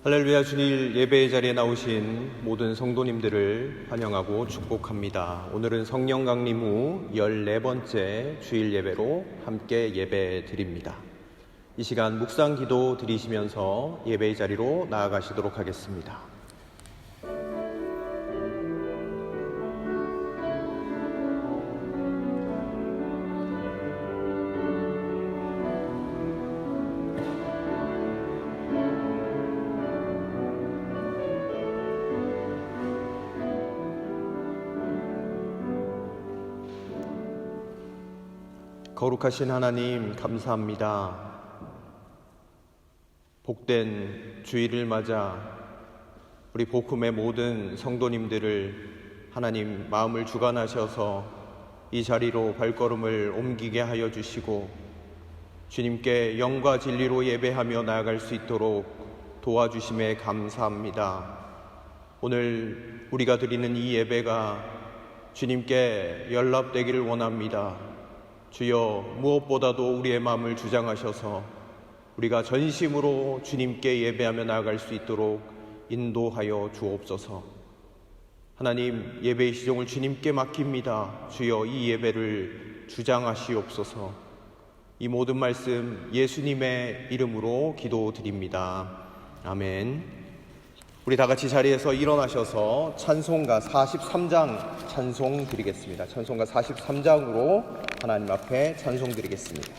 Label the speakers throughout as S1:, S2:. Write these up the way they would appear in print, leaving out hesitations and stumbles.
S1: 할렐루야. 주일 예배의 자리에 나오신 모든 성도님들을 환영하고 축복합니다. 오늘은 성령 강림 후 14번째 주일 예배로 함께 예배 드립니다. 이 시간 묵상 기도 드리시면서 예배의 자리로 나아가시도록 하겠습니다. 거룩하신 하나님, 감사합니다. 복된 주일을 맞아 우리 복음의 모든 성도님들을 하나님 마음을 주관하셔서 이 자리로 발걸음을 옮기게 하여 주시고 주님께 영과 진리로 예배하며 나아갈 수 있도록 도와주심에 감사합니다. 오늘 우리가 드리는 이 예배가 주님께 연락되기를 원합니다. 주여, 무엇보다도 우리의 마음을 주장하셔서 우리가 전심으로 주님께 예배하며 나아갈 수 있도록 인도하여 주옵소서. 하나님, 예배의 시종을 주님께 맡깁니다. 주여, 이 예배를 주장하시옵소서. 이 모든 말씀 예수님의 이름으로 기도드립니다. 아멘. 우리 다 같이 자리에서 일어나셔서 찬송가 43장 찬송 드리겠습니다. 찬송가 43장으로 하나님 앞에 찬송 드리겠습니다.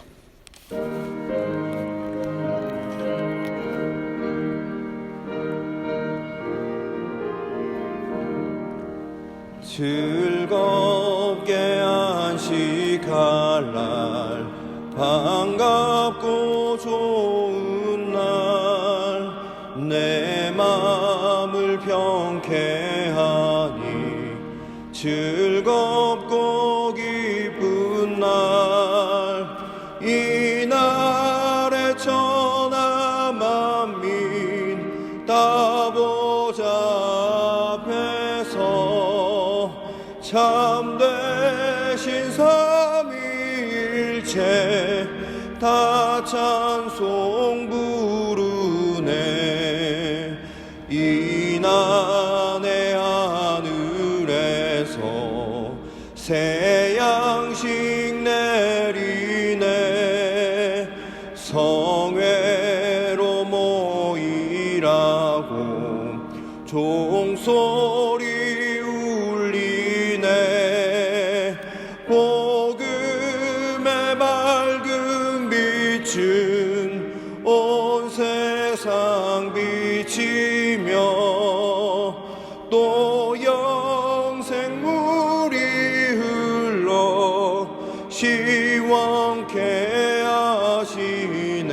S1: 즐겁게 안식할 날, 반갑고 좋은 날, 내 마음을 평쾌하니 즐겁고 기쁜 날, 이 날에 천하 만민 다 보좌 앞에서 참되신 삼위일체 다 찬송 부르네. 이난의 하늘에서 새 양식 내리네. 성회로 모이라고 종소리 울리네. 복음의 밝은 빛은 온 세상 비치며 또 영생물이 흘러 시원케 하시네.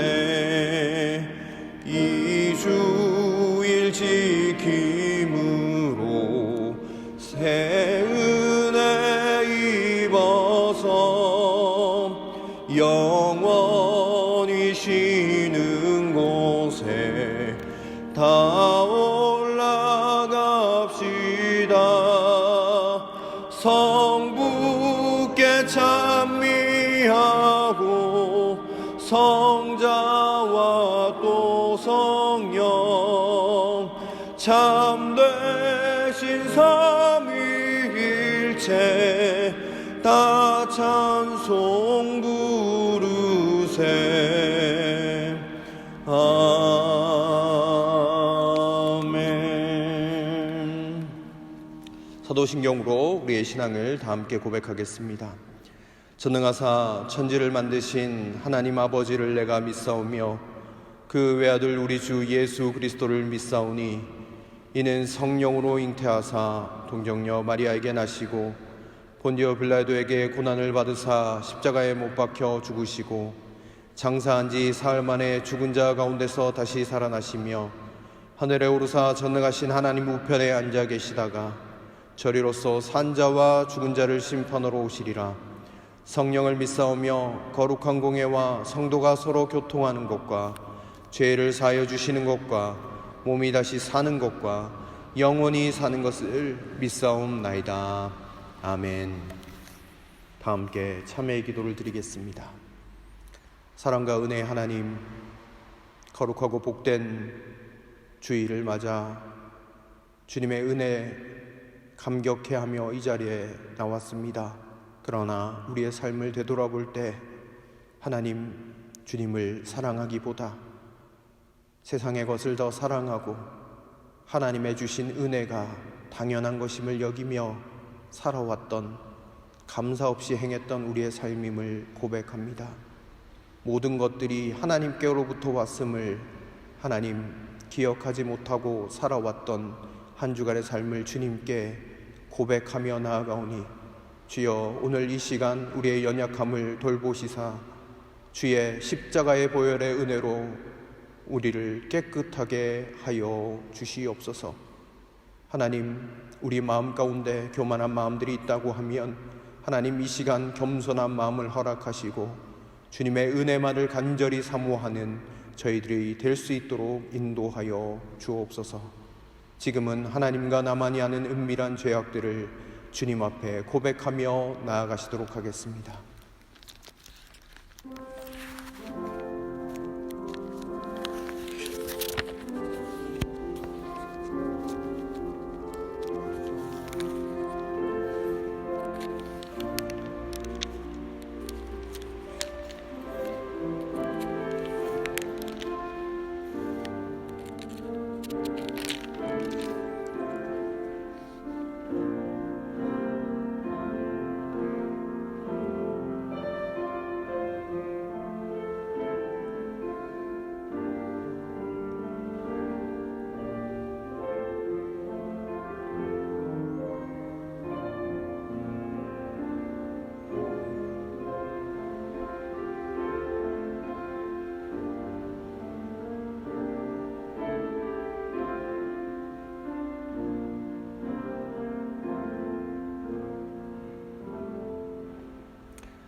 S1: 이 주일 지킴으로 새 은혜 입어서 영원히 쉬는 곳에 다 올라갑시다. 성부께 찬미하고 성자와 또 성령 참되신 삼위일체 다 찬송 부르세. 아멘. 사도신경으로 우리의 신앙을 다 함께 고백하겠습니다. 전능하사 천지를 만드신 하나님 아버지를 내가 믿사오며 그 외아들 우리 주 예수 그리스도를 믿사오니 이는 성령으로 잉태하사 동정녀 마리아에게 나시고 본디오 빌라도에게 고난을 받으사 십자가에 못 박혀 죽으시고 장사한 지 사흘 만에 죽은 자 가운데서 다시 살아나시며 하늘에 오르사 전능하신 하나님 우편에 앉아 계시다가 저리로서 산 자와 죽은 자를 심판하러 오시리라. 성령을 믿사오며 거룩한 공예와 성도가 서로 교통하는 것과 죄를 사하여 주시는 것과 몸이 다시 사는 것과 영원히 사는 것을 믿사옵나이다. 아멘. 다 함께 참회의 기도를 드리겠습니다. 사랑과 은혜의 하나님, 거룩하고 복된 주일을 맞아 주님의 은혜 감격해하며 이 자리에 나왔습니다. 그러나 우리의 삶을 되돌아볼 때 하나님 주님을 사랑하기보다 세상의 것을 더 사랑하고 하나님의 주신 은혜가 당연한 것임을 여기며 살아왔던, 감사 없이 행했던 우리의 삶임을 고백합니다. 모든 것들이 하나님께로부터 왔음을 하나님 기억하지 못하고 살아왔던 한 주간의 삶을 주님께 고백하며 나아가오니 주여, 오늘 이 시간 우리의 연약함을 돌보시사 주의 십자가의 보혈의 은혜로 우리를 깨끗하게 하여 주시옵소서. 하나님, 우리 마음 가운데 교만한 마음들이 있다고 하면 하나님 이 시간 겸손한 마음을 허락하시고 주님의 은혜만을 간절히 사모하는 저희들이 될 수 있도록 인도하여 주옵소서. 지금은 하나님과 나만이 아는 은밀한 죄악들을 주님 앞에 고백하며 나아가시도록 하겠습니다.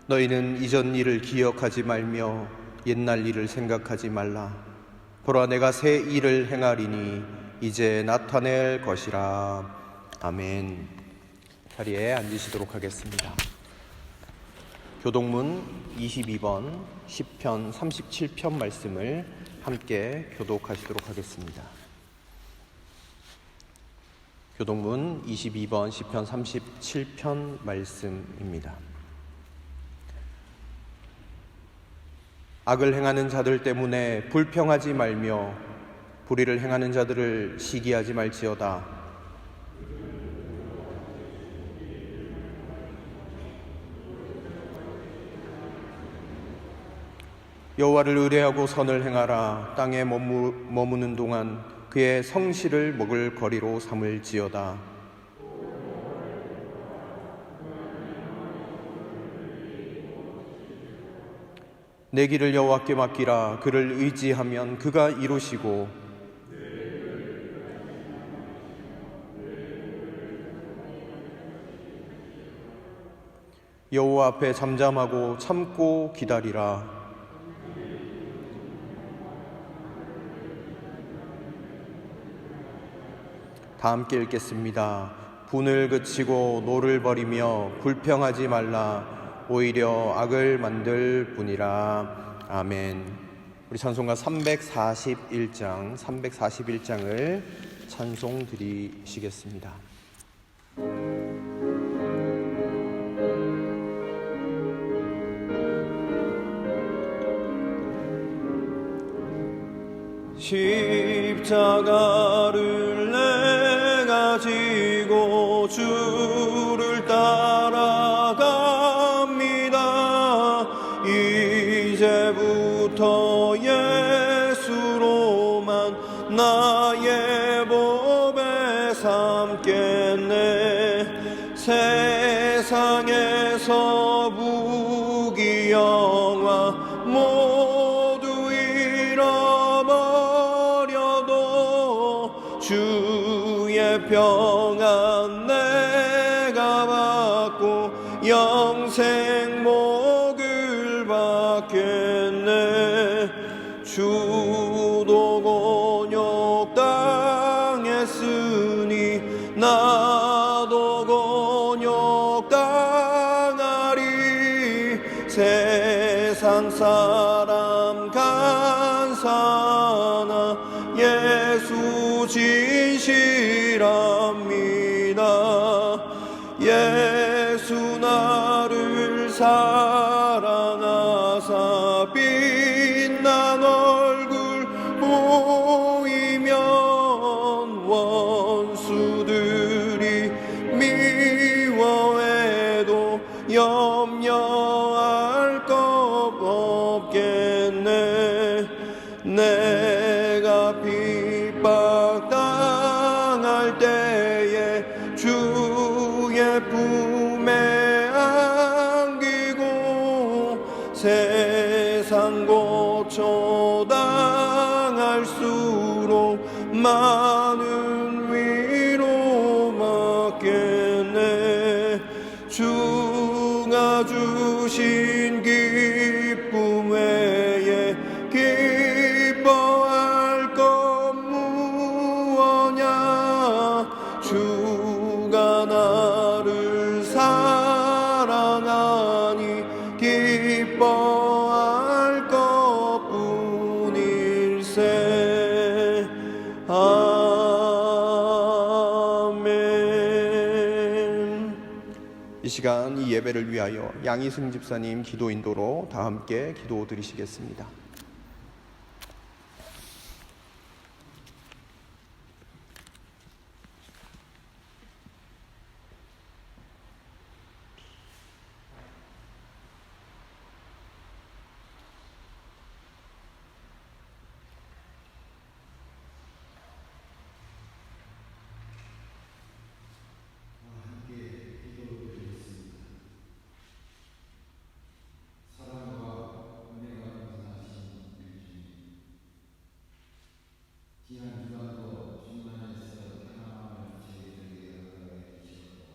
S1: 너희는 이전 일을 기억하지 말며 옛날 일을 생각하지 말라. 보라, 내가 새 일을 행하리니 이제 나타낼 것이라. 아멘. 자리에 앉으시도록 하겠습니다. 교독문 22번, 시편 37편 말씀을 함께 교독하시도록 하겠습니다. 교독문 22번, 시편 37편 말씀입니다. 악을 행하는 자들 때문에 불평하지 말며 불의를 행하는 자들을 시기하지 말지어다. 여호와를 의뢰하고 선을 행하라. 땅에 머무는 동안 그의 성실을 먹을 거리로 삼을지어다. 내 길을 여호와께 맡기라. 그를 의지하면 그가 이루시고 여호와 앞에 잠잠하고 참고 기다리라. 다 함께 읽겠습니다. 분을 그치고 노를 버리며 불평하지 말라. 오히려 악을 만들 뿐이라. 아멘. 우리 찬송가 341장을 찬송 드리시겠습니다. 십자가를 내가 지고 주를 따라갑니다. 이제부터 예수로만 나의 법에 삼겠네. 세상에서 부귀영화 모두 잃어버려도 주의 평안 내가 받고 영생 복을 받겠네. 주도 곤욕 당했으니 나도 곤욕 당하리. 세상 사람 간사나 예수 예수 진실합니다. 예수 나를 사랑하사 빛난 얼굴 보이면 원수들이 미워해도 염려할 것 없겠네. 내가 핍박당할 때에 주의 품에 안기고 세상 고초당할수록 많은 위로 받겠네. 주가 주신 기쁨 외에 기뻐할 것 무엇냐. 주가 나를 사랑하니 기뻐할 것뿐일세. 아멘. 이 시간 이 예배를 위하여 양희승 집사님 기도 인도로 다 함께 기도 드리시겠습니다.
S2: 지난 주간도 주님 안에서 평안함을 저희들에게 허락해 주셨고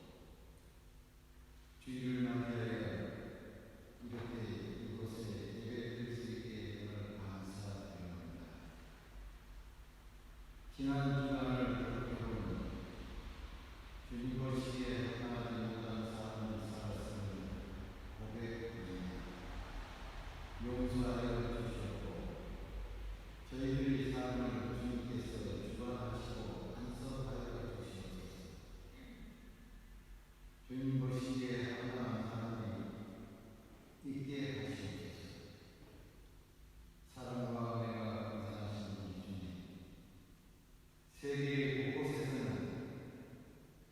S2: 주일을 맞이하여 이렇게 이곳에 예배드릴 수 있게 됨을 감사드립니다. 지난 주간을 돌이켜보니 주님 보시기에 합당하지 못한 삶을 살았음을 고백합니다. 용서하여 주셨고 저희들의 삶을 주님께서 주관하시고 간섭하여 주시옵소서. 주님 보시기에 합당한 삶이 있게 하시옵소서. 사랑과 은혜가 공생하신 우리 주님, 세계 곳곳에서는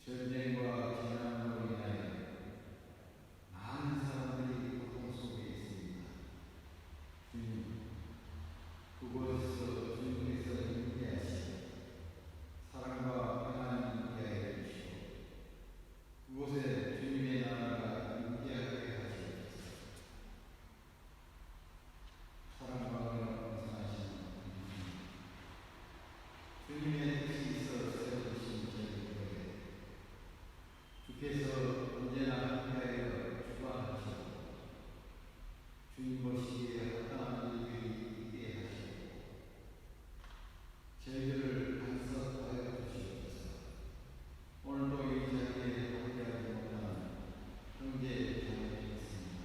S2: 전쟁과 재난으로 인하여 많은 사람들이 고통 속에 있습니다. 주님, 그곳에서 주님께서 임재하시고 사랑과 평안이 임재하여 주시고 그곳에 주님의 나라가 임재하게 하시옵소서. 사랑과 은혜가 공생하시는 주님의 뜻이 있어 세워주신 저희들에게 주께서 언제나 함께하여 주관하시고 주님 보시기에 합당한 일들이 있게 하시고 저희들을 간섭하여 주시옵소서. 오늘도 이 자리에 함께하지 못한 형제 자매들이 있습니다.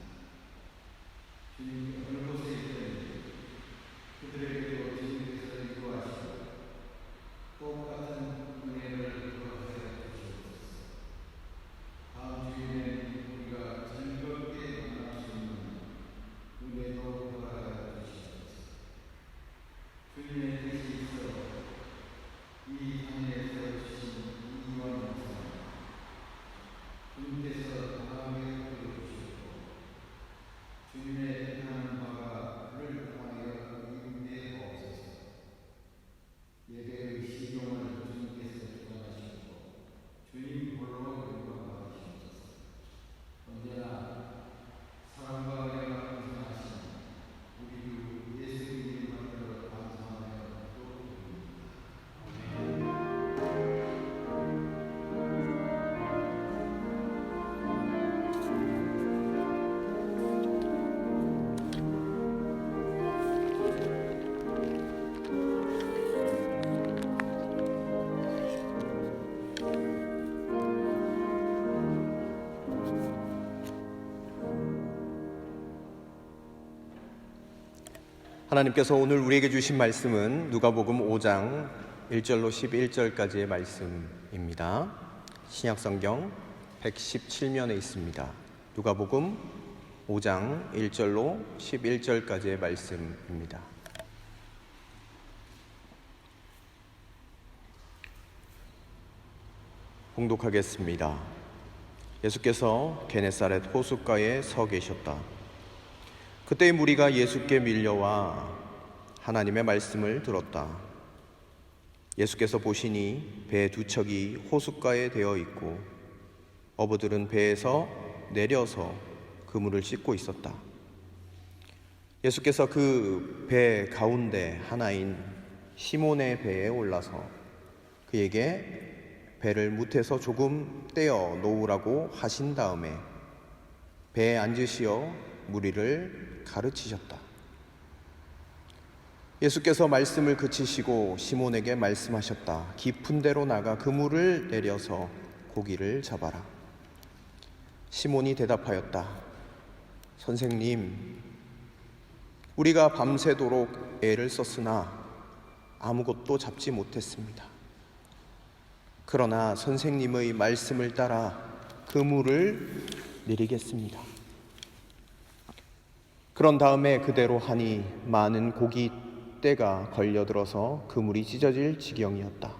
S2: 주님 어느 곳에 있든지 그들에게도 주님께서 인도하시고 똑같은 은혜를 허락하여 주시옵소서. 다음 주일에는 우리가 즐겁게 만날 수 있는 은혜도 허락하여 주시옵소서. 주님의 뜻이 있어 이 땅에 세워주신 이완 목사님, 주님께서 강하게 이끌어 주시고 주님의 뜻하는 바가 그를 통하여 임재하옵소서. 예배의 시종을 주님께서 주관하시고 주님 홀로 영광 받으시옵소서. 언제나 사랑과 은혜가 공생하신 우리 주 예수 이름 받들어 감사하며 기도드립니다.
S1: 하나님께서 오늘 우리에게 주신 말씀은 누가복음 5장 1절로 11절까지의 말씀입니다. 신약성경 117면에 있습니다. 누가복음 5장 1절로 11절까지의 말씀입니다. 봉독하겠습니다. 예수께서 게네사렛 호숫가에 서 계셨다. 그때 무리가 예수께 밀려와 하나님의 말씀을 들었다. 예수께서 보시니 배 두 척이 호숫가에 되어 있고 어부들은 배에서 내려서 그물을 씻고 있었다. 예수께서 그 배 가운데 하나인 시몬의 배에 올라서 그에게 배를 무태서 조금 떼어 놓으라고 하신 다음에 배에 앉으시어 무리를 가르치셨다. 예수께서 말씀을 그치시고 시몬에게 말씀하셨다. 깊은 데로 나가 그물을 내려서 고기를 잡아라. 시몬이 대답하였다. 선생님, 우리가 밤새도록 애를 썼으나 아무것도 잡지 못했습니다. 그러나 선생님의 말씀을 따라 그물을 내리겠습니다. 그런 다음에 그대로 하니 많은 고기 떼가 걸려들어서 그물이 찢어질 지경이었다.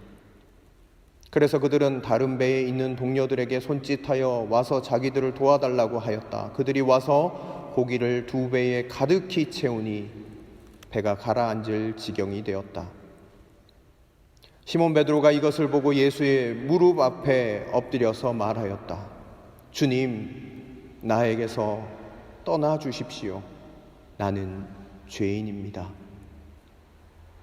S1: 그래서 그들은 다른 배에 있는 동료들에게 손짓하여 와서 자기들을 도와달라고 하였다. 그들이 와서 고기를 두 배에 가득히 채우니 배가 가라앉을 지경이 되었다. 시몬 베드로가 이것을 보고 예수의 무릎 앞에 엎드려서 말하였다. 주님, 나에게서 떠나 주십시오. 나는 죄인입니다.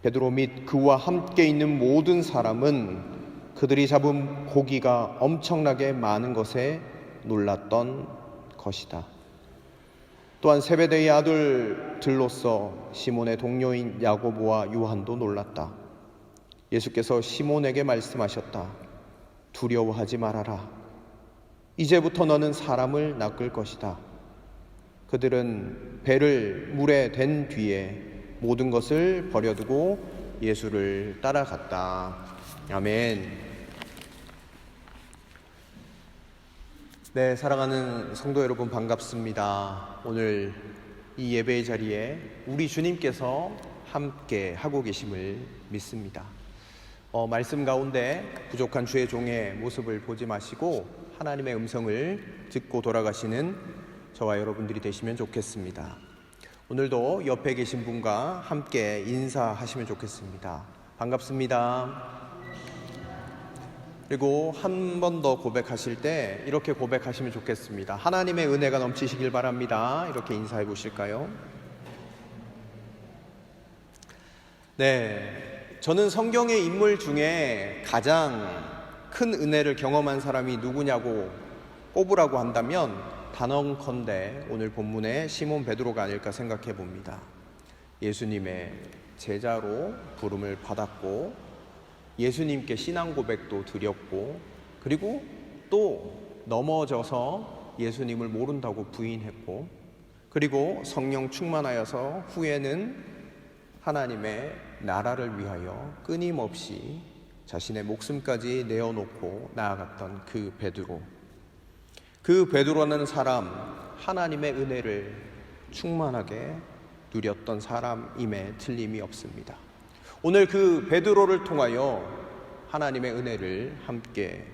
S1: 베드로 및 그와 함께 있는 모든 사람은 그들이 잡은 고기가 엄청나게 많은 것에 놀랐던 것이다. 또한 세베대의 아들들로서 시몬의 동료인 야고보와 요한도 놀랐다. 예수께서 시몬에게 말씀하셨다. 두려워하지 말아라. 이제부터 너는 사람을 낚을 것이다. 그들은 배를 물에 댄 뒤에 모든 것을 버려두고 예수를 따라갔다. 아멘. 네, 사랑하는 성도 여러분 반갑습니다. 오늘 이 예배의 자리에 우리 주님께서 함께 하고 계심을 믿습니다. 말씀 가운데 부족한 주의 종의 모습을 보지 마시고 하나님의 음성을 듣고 돌아가시는 저와 여러분들이 되시면 좋겠습니다. 오늘도 옆에 계신 분과 함께 인사하시면 좋겠습니다. 반갑습니다. 그리고 한 번 더 고백하실 때 이렇게 고백하시면 좋겠습니다. 하나님의 은혜가 넘치시길 바랍니다. 이렇게 인사해 보실까요? 네, 저는 성경의 인물 중에 가장 큰 은혜를 경험한 사람이 누구냐고 꼽으라고 한다면 단언컨대 오늘 본문의 시몬 베드로가 아닐까 생각해 봅니다. 예수님의 제자로 부름을 받았고 예수님께 신앙 고백도 드렸고 그리고 또 넘어져서 예수님을 모른다고 부인했고 그리고 성령 충만하여서 후에는 하나님의 나라를 위하여 끊임없이 자신의 목숨까지 내어놓고 나아갔던 그 베드로. 그 베드로라는 사람, 하나님의 은혜를 충만하게 누렸던 사람임에 틀림이 없습니다. 오늘 그 베드로를 통하여 하나님의 은혜를 함께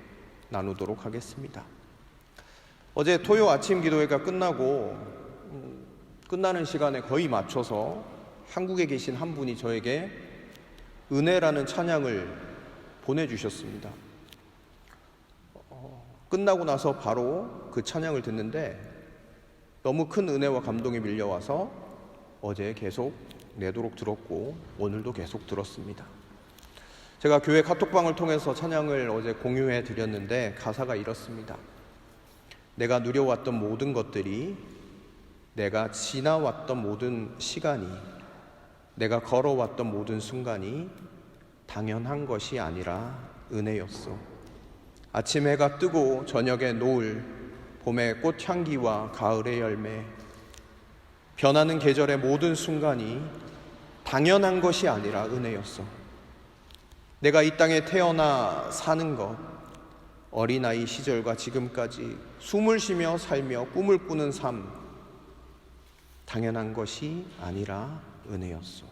S1: 나누도록 하겠습니다. 어제 토요 아침 기도회가 끝나고 끝나는 시간에 거의 맞춰서 한국에 계신 한 분이 저에게 은혜라는 찬양을 보내주셨습니다. 끝나고 나서 바로 그 찬양을 듣는데 너무 큰 은혜와 감동이 밀려와서 어제 계속 내도록 들었고 오늘도 계속 들었습니다. 제가 교회 카톡방을 통해서 찬양을 어제 공유해 드렸는데 가사가 이렇습니다. 내가 누려왔던 모든 것들이, 내가 지나왔던 모든 시간이, 내가 걸어왔던 모든 순간이 당연한 것이 아니라 은혜였어. 아침 해가 뜨고 저녁에 노을, 봄의 꽃향기와 가을의 열매, 변하는 계절의 모든 순간이 당연한 것이 아니라 은혜였어. 내가 이 땅에 태어나 사는 것, 어린아이 시절과 지금까지 숨을 쉬며 살며 꿈을 꾸는 삶, 당연한 것이 아니라 은혜였소.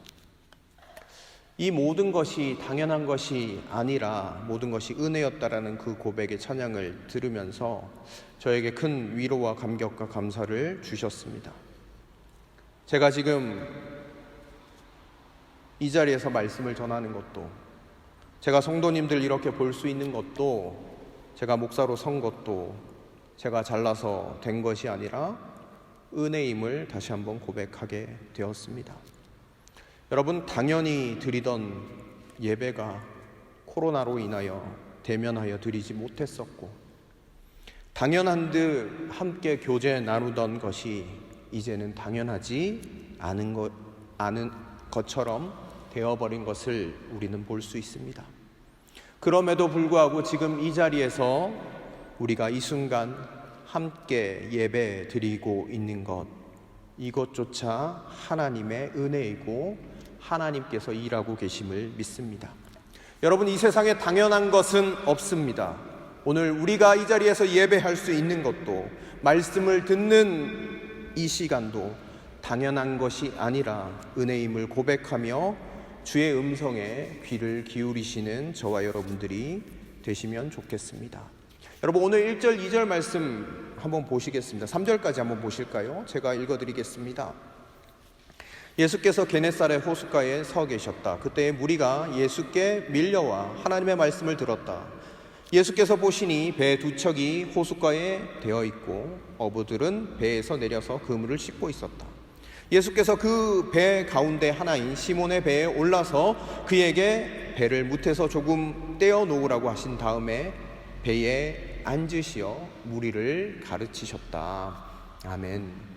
S1: 이 모든 것이 당연한 것이 아니라 모든 것이 은혜였다라는 그 고백의 찬양을 들으면서 저에게 큰 위로와 감격과 감사를 주셨습니다. 제가 지금 이 자리에서 말씀을 전하는 것도, 제가 성도님들 이렇게 볼 수 있는 것도, 제가 목사로 선 것도 제가 잘나서 된 것이 아니라 은혜임을 다시 한번 고백하게 되었습니다. 여러분, 당연히 드리던 예배가 코로나로 인하여 대면하여 드리지 못했었고, 당연한 듯 함께 교제 나누던 것이 이제는 당연하지 않은 것처럼 되어버린 것을 우리는 볼 수 있습니다. 그럼에도 불구하고 지금 이 자리에서 우리가 이 순간 함께 예배 드리고 있는 것, 이것조차 하나님의 은혜이고 하나님께서 일하고 계심을 믿습니다. 여러분, 이 세상에 당연한 것은 없습니다. 오늘 우리가 이 자리에서 예배할 수 있는 것도, 말씀을 듣는 이 시간도 당연한 것이 아니라 은혜임을 고백하며 주의 음성에 귀를 기울이시는 저와 여러분들이 되시면 좋겠습니다. 여러분, 오늘 1절, 2절 말씀 한번 보시겠습니다. 3절까지 한번 보실까요? 제가 읽어드리겠습니다. 예수께서 게네사렛 호숫가에 서 계셨다. 그때 무리가 예수께 밀려와 하나님의 말씀을 들었다. 예수께서 보시니 배 두 척이 호숫가에 되어 있고 어부들은 배에서 내려서 그물을 씻고 있었다. 예수께서 그 배 가운데 하나인 시몬의 배에 올라서 그에게 배를 무태서 조금 떼어 놓으라고 하신 다음에 배에 앉으시어 무리를 가르치셨다. 아멘.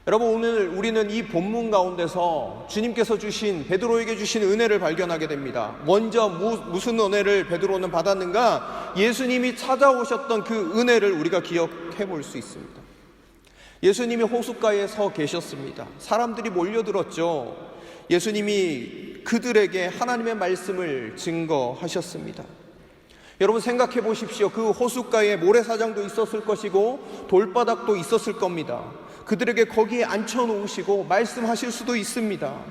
S1: 여러분, 오늘 우리는 이 본문 가운데서 주님께서 주신, 베드로에게 주신 은혜를 발견하게 됩니다. 먼저 무슨 은혜를 베드로는 받았는가? 예수님이 찾아오셨던 그 은혜를 우리가 기억해 볼 수 있습니다. 예수님이 호숫가에 서 계셨습니다. 사람들이 몰려들었죠. 예수님이 그들에게 하나님의 말씀을 증거하셨습니다. 여러분, 생각해 보십시오. 그 호숫가에 모래사장도 있었을 것이고 돌바닥도 있었을 겁니다. 그들에게 거기에 앉혀놓으시고 말씀하실 수도 있습니다.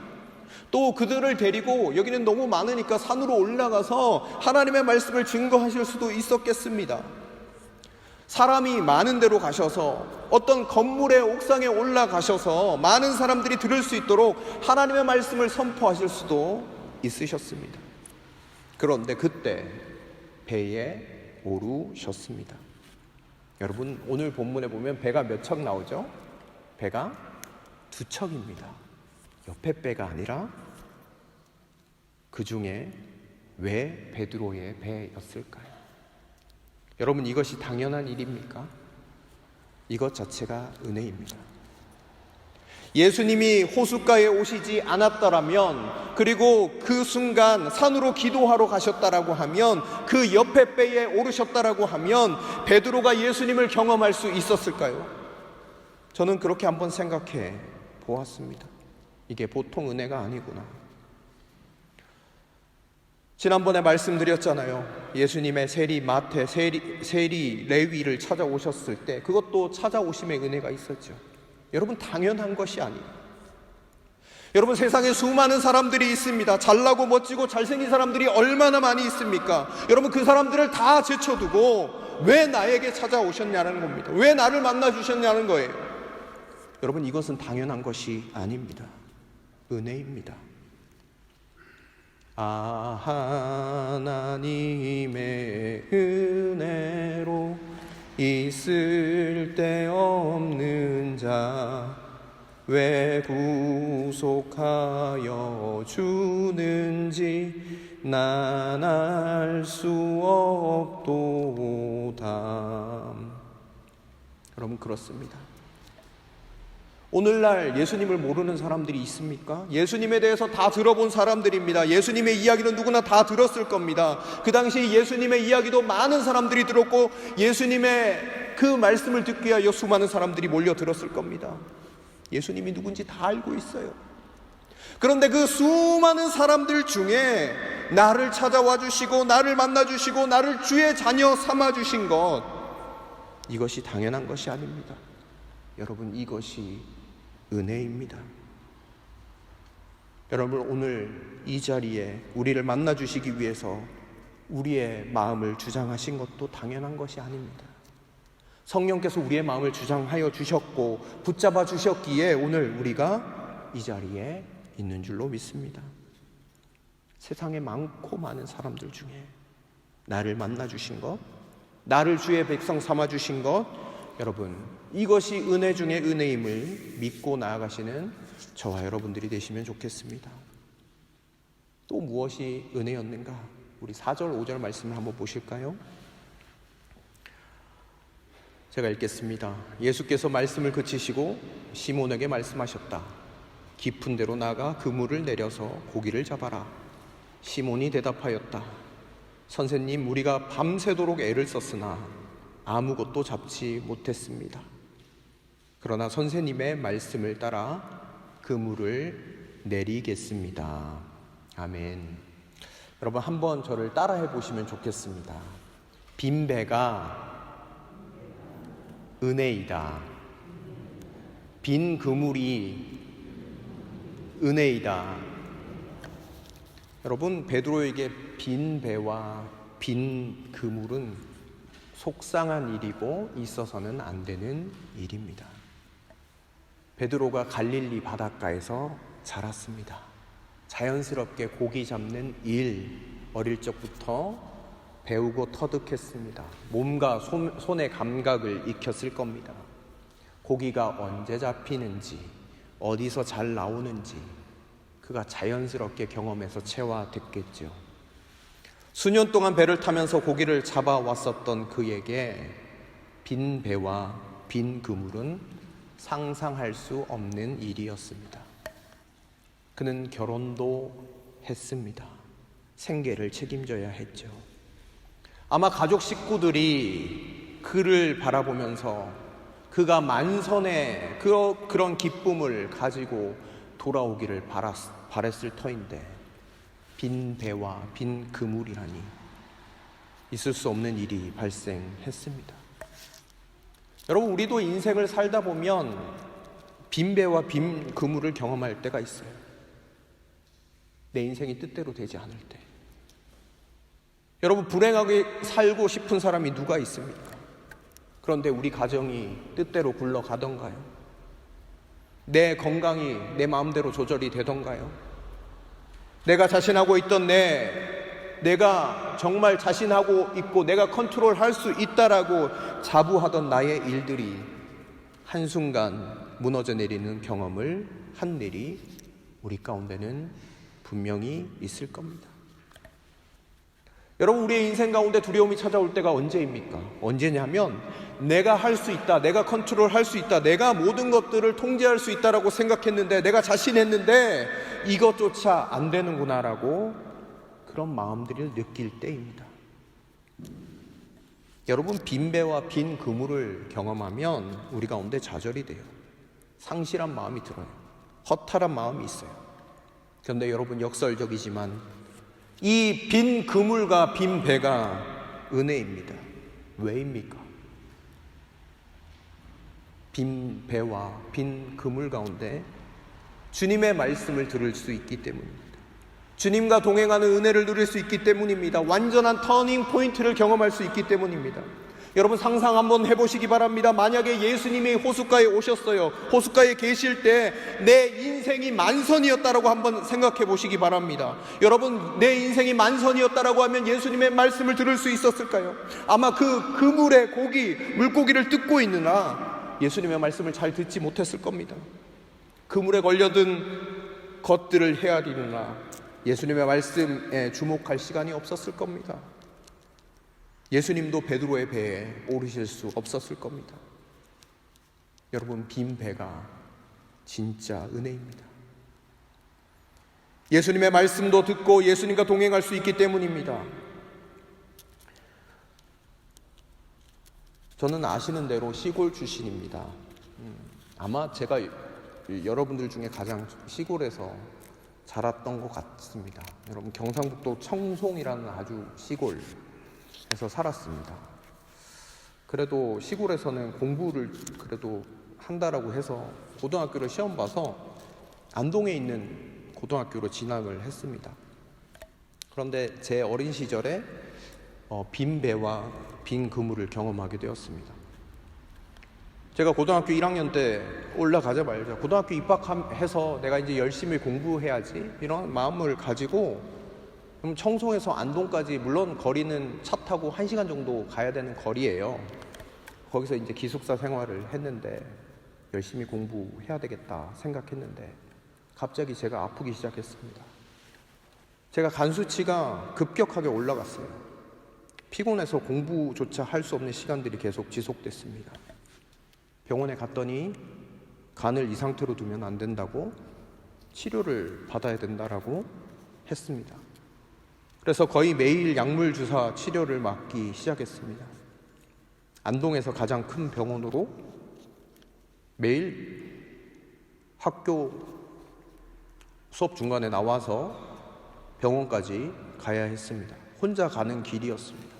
S1: 또 그들을 데리고, 여기는 너무 많으니까 산으로 올라가서 하나님의 말씀을 증거하실 수도 있었겠습니다. 사람이 많은 데로 가셔서 어떤 건물의 옥상에 올라가셔서 많은 사람들이 들을 수 있도록 하나님의 말씀을 선포하실 수도 있으셨습니다. 그런데 그때 배에 오르셨습니다. 여러분, 오늘 본문에 보면 배가 몇 척 나오죠? 배가 두 척입니다. 옆에 배가 아니라 그 중에 왜 베드로의 배였을까요? 여러분, 이것이 당연한 일입니까? 이것 자체가 은혜입니다. 예수님이 호숫가에 오시지 않았더라면, 그리고 그 순간 산으로 기도하러 가셨다라고 하면, 그 옆에 배에 오르셨다라고 하면 베드로가 예수님을 경험할 수 있었을까요? 저는 그렇게 한번 생각해 보았습니다. 이게 보통 은혜가 아니구나. 지난번에 말씀드렸잖아요. 예수님의 세리 마태, 세리 레위를 찾아오셨을 때 그것도 찾아오심의 은혜가 있었죠. 여러분, 당연한 것이 아니에요. 여러분, 세상에 수많은 사람들이 있습니다. 잘나고 멋지고 잘생긴 사람들이 얼마나 많이 있습니까? 여러분, 그 사람들을 다 제쳐두고 왜 나에게 찾아오셨냐는 겁니다. 왜 나를 만나주셨냐는 거예요. 여러분, 이것은 당연한 것이 아닙니다. 은혜입니다. 하나님의 은혜로 있을 데 없는 자 왜 구속하여 주는지 난 알 수 없도다. 여러분, 그렇습니다. 오늘날 예수님을 모르는 사람들이 있습니까? 예수님에 대해서 다 들어본 사람들입니다. 예수님의 이야기는 누구나 다 들었을 겁니다. 그 당시 예수님의 이야기도 많은 사람들이 들었고, 예수님의 그 말씀을 듣기 위하여 수많은 사람들이 몰려들었을 겁니다. 예수님이 누군지 다 알고 있어요. 그런데 그 수많은 사람들 중에 나를 찾아와 주시고 나를 만나 주시고 나를 주의 자녀 삼아 주신 것, 이것이 당연한 것이 아닙니다. 여러분, 이것이 은혜입니다. 여러분, 오늘 이 자리에 우리를 만나 주시기 위해서 우리의 마음을 주장하신 것도 당연한 것이 아닙니다. 성령께서 우리의 마음을 주장하여 주셨고 붙잡아 주셨기에 오늘 우리가 이 자리에 있는 줄로 믿습니다. 세상에 많고 많은 사람들 중에 나를 만나 주신 것, 나를 주의 백성 삼아 주신 것, 여러분, 이것이 은혜 중에 은혜임을 믿고 나아가시는 저와 여러분들이 되시면 좋겠습니다. 또 무엇이 은혜였는가? 우리 4절 5절 말씀을 한번 보실까요? 제가 읽겠습니다. 예수께서 말씀을 그치시고 시몬에게 말씀하셨다. 깊은 데로 나가 그물을 내려서 고기를 잡아라. 시몬이 대답하였다. 선생님, 우리가 밤새도록 애를 썼으나 아무것도 잡지 못했습니다. 그러나 선생님의 말씀을 따라 그물을 내리겠습니다. 아멘. 여러분, 한번 저를 따라해 보시면 좋겠습니다. 빈 배가 은혜이다. 빈 그물이 은혜이다. 여러분, 베드로에게 빈 배와 빈 그물은 속상한 일이고 있어서는 안 되는 일입니다. 베드로가 갈릴리 바닷가에서 자랐습니다. 자연스럽게 고기 잡는 일, 어릴 적부터 배우고 터득했습니다. 몸과 손의 감각을 익혔을 겁니다. 고기가 언제 잡히는지, 어디서 잘 나오는지 그가 자연스럽게 경험해서 체화됐겠죠. 수년 동안 배를 타면서 고기를 잡아왔었던 그에게 빈 배와 빈 그물은 상상할 수 없는 일이었습니다. 그는 결혼도 했습니다. 생계를 책임져야 했죠. 아마 가족 식구들이 그를 바라보면서 그가 만선의 그런 기쁨을 가지고 돌아오기를 바랬을 터인데 빈 배와 빈 그물이라니 있을 수 없는 일이 발생했습니다. 여러분, 우리도 인생을 살다 보면 빈 배와 빈 그물을 경험할 때가 있어요. 내 인생이 뜻대로 되지 않을 때. 여러분, 불행하게 살고 싶은 사람이 누가 있습니까? 그런데 우리 가정이 뜻대로 굴러가던가요? 내 건강이 내 마음대로 조절이 되던가요? 내가 자신하고 있던 내가 정말 자신하고 있고 내가 컨트롤할 수 있다라고 자부하던 나의 일들이 한순간 무너져 내리는 경험을 한 일이 우리 가운데는 분명히 있을 겁니다. 여러분, 우리의 인생 가운데 두려움이 찾아올 때가 언제입니까? 언제냐면 내가 할 수 있다, 내가 컨트롤할 수 있다, 내가 모든 것들을 통제할 수 있다라고 생각했는데, 내가 자신했는데 이것조차 안 되는구나라고 그런 마음들을 느낄 때입니다. 여러분, 빈 배와 빈 그물을 경험하면 우리 가운데 좌절이 돼요. 상실한 마음이 들어요. 허탈한 마음이 있어요. 그런데 여러분, 역설적이지만 이 빈 그물과 빈 배가 은혜입니다. 왜입니까? 빈 배와 빈 그물 가운데 주님의 말씀을 들을 수 있기 때문입니다. 주님과 동행하는 은혜를 누릴 수 있기 때문입니다. 완전한 터닝 포인트를 경험할 수 있기 때문입니다. 여러분, 상상 한번 해보시기 바랍니다. 만약에 예수님이 호숫가에 오셨어요. 호숫가에 계실 때 내 인생이 만선이었다라고 한번 생각해 보시기 바랍니다. 여러분, 내 인생이 만선이었다라고 하면 예수님의 말씀을 들을 수 있었을까요? 아마 그 그물에 물고기를 뜯고 있느라 예수님의 말씀을 잘 듣지 못했을 겁니다. 그물에 걸려든 것들을 헤아리느라 예수님의 말씀에 주목할 시간이 없었을 겁니다. 예수님도 베드로의 배에 오르실 수 없었을 겁니다. 여러분, 빈 배가 진짜 은혜입니다. 예수님의 말씀도 듣고 예수님과 동행할 수 있기 때문입니다. 저는 아시는 대로 시골 출신입니다. 아마 제가 여러분들 중에 가장 시골에서 자랐던 것 같습니다. 여러분, 경상북도 청송이라는 아주 시골에서 살았습니다. 그래도 시골에서는 공부를 그래도 한다라고 해서 고등학교를 시험 봐서 안동에 있는 고등학교로 진학을 했습니다. 그런데 제 어린 시절에 빈 배와 빈 그물을 경험하게 되었습니다. 제가 고등학교 1학년 때 올라가자마자 고등학교 입학해서 내가 이제 열심히 공부해야지 이런 마음을 가지고 청송에서 안동까지, 물론 거리는 차 타고 1시간 정도 가야 되는 거리예요. 거기서 이제 기숙사 생활을 했는데 열심히 공부해야 되겠다 생각했는데 갑자기 제가 아프기 시작했습니다. 제가 간 수치가 급격하게 올라갔어요. 피곤해서 공부조차 할 수 없는 시간들이 계속 지속됐습니다. 병원에 갔더니 간을 이 상태로 두면 안 된다고, 치료를 받아야 된다라고 했습니다. 그래서 거의 매일 약물 주사 치료를 맞기 시작했습니다. 안동에서 가장 큰 병원으로 매일 학교 수업 중간에 나와서 병원까지 가야 했습니다. 혼자 가는 길이었습니다.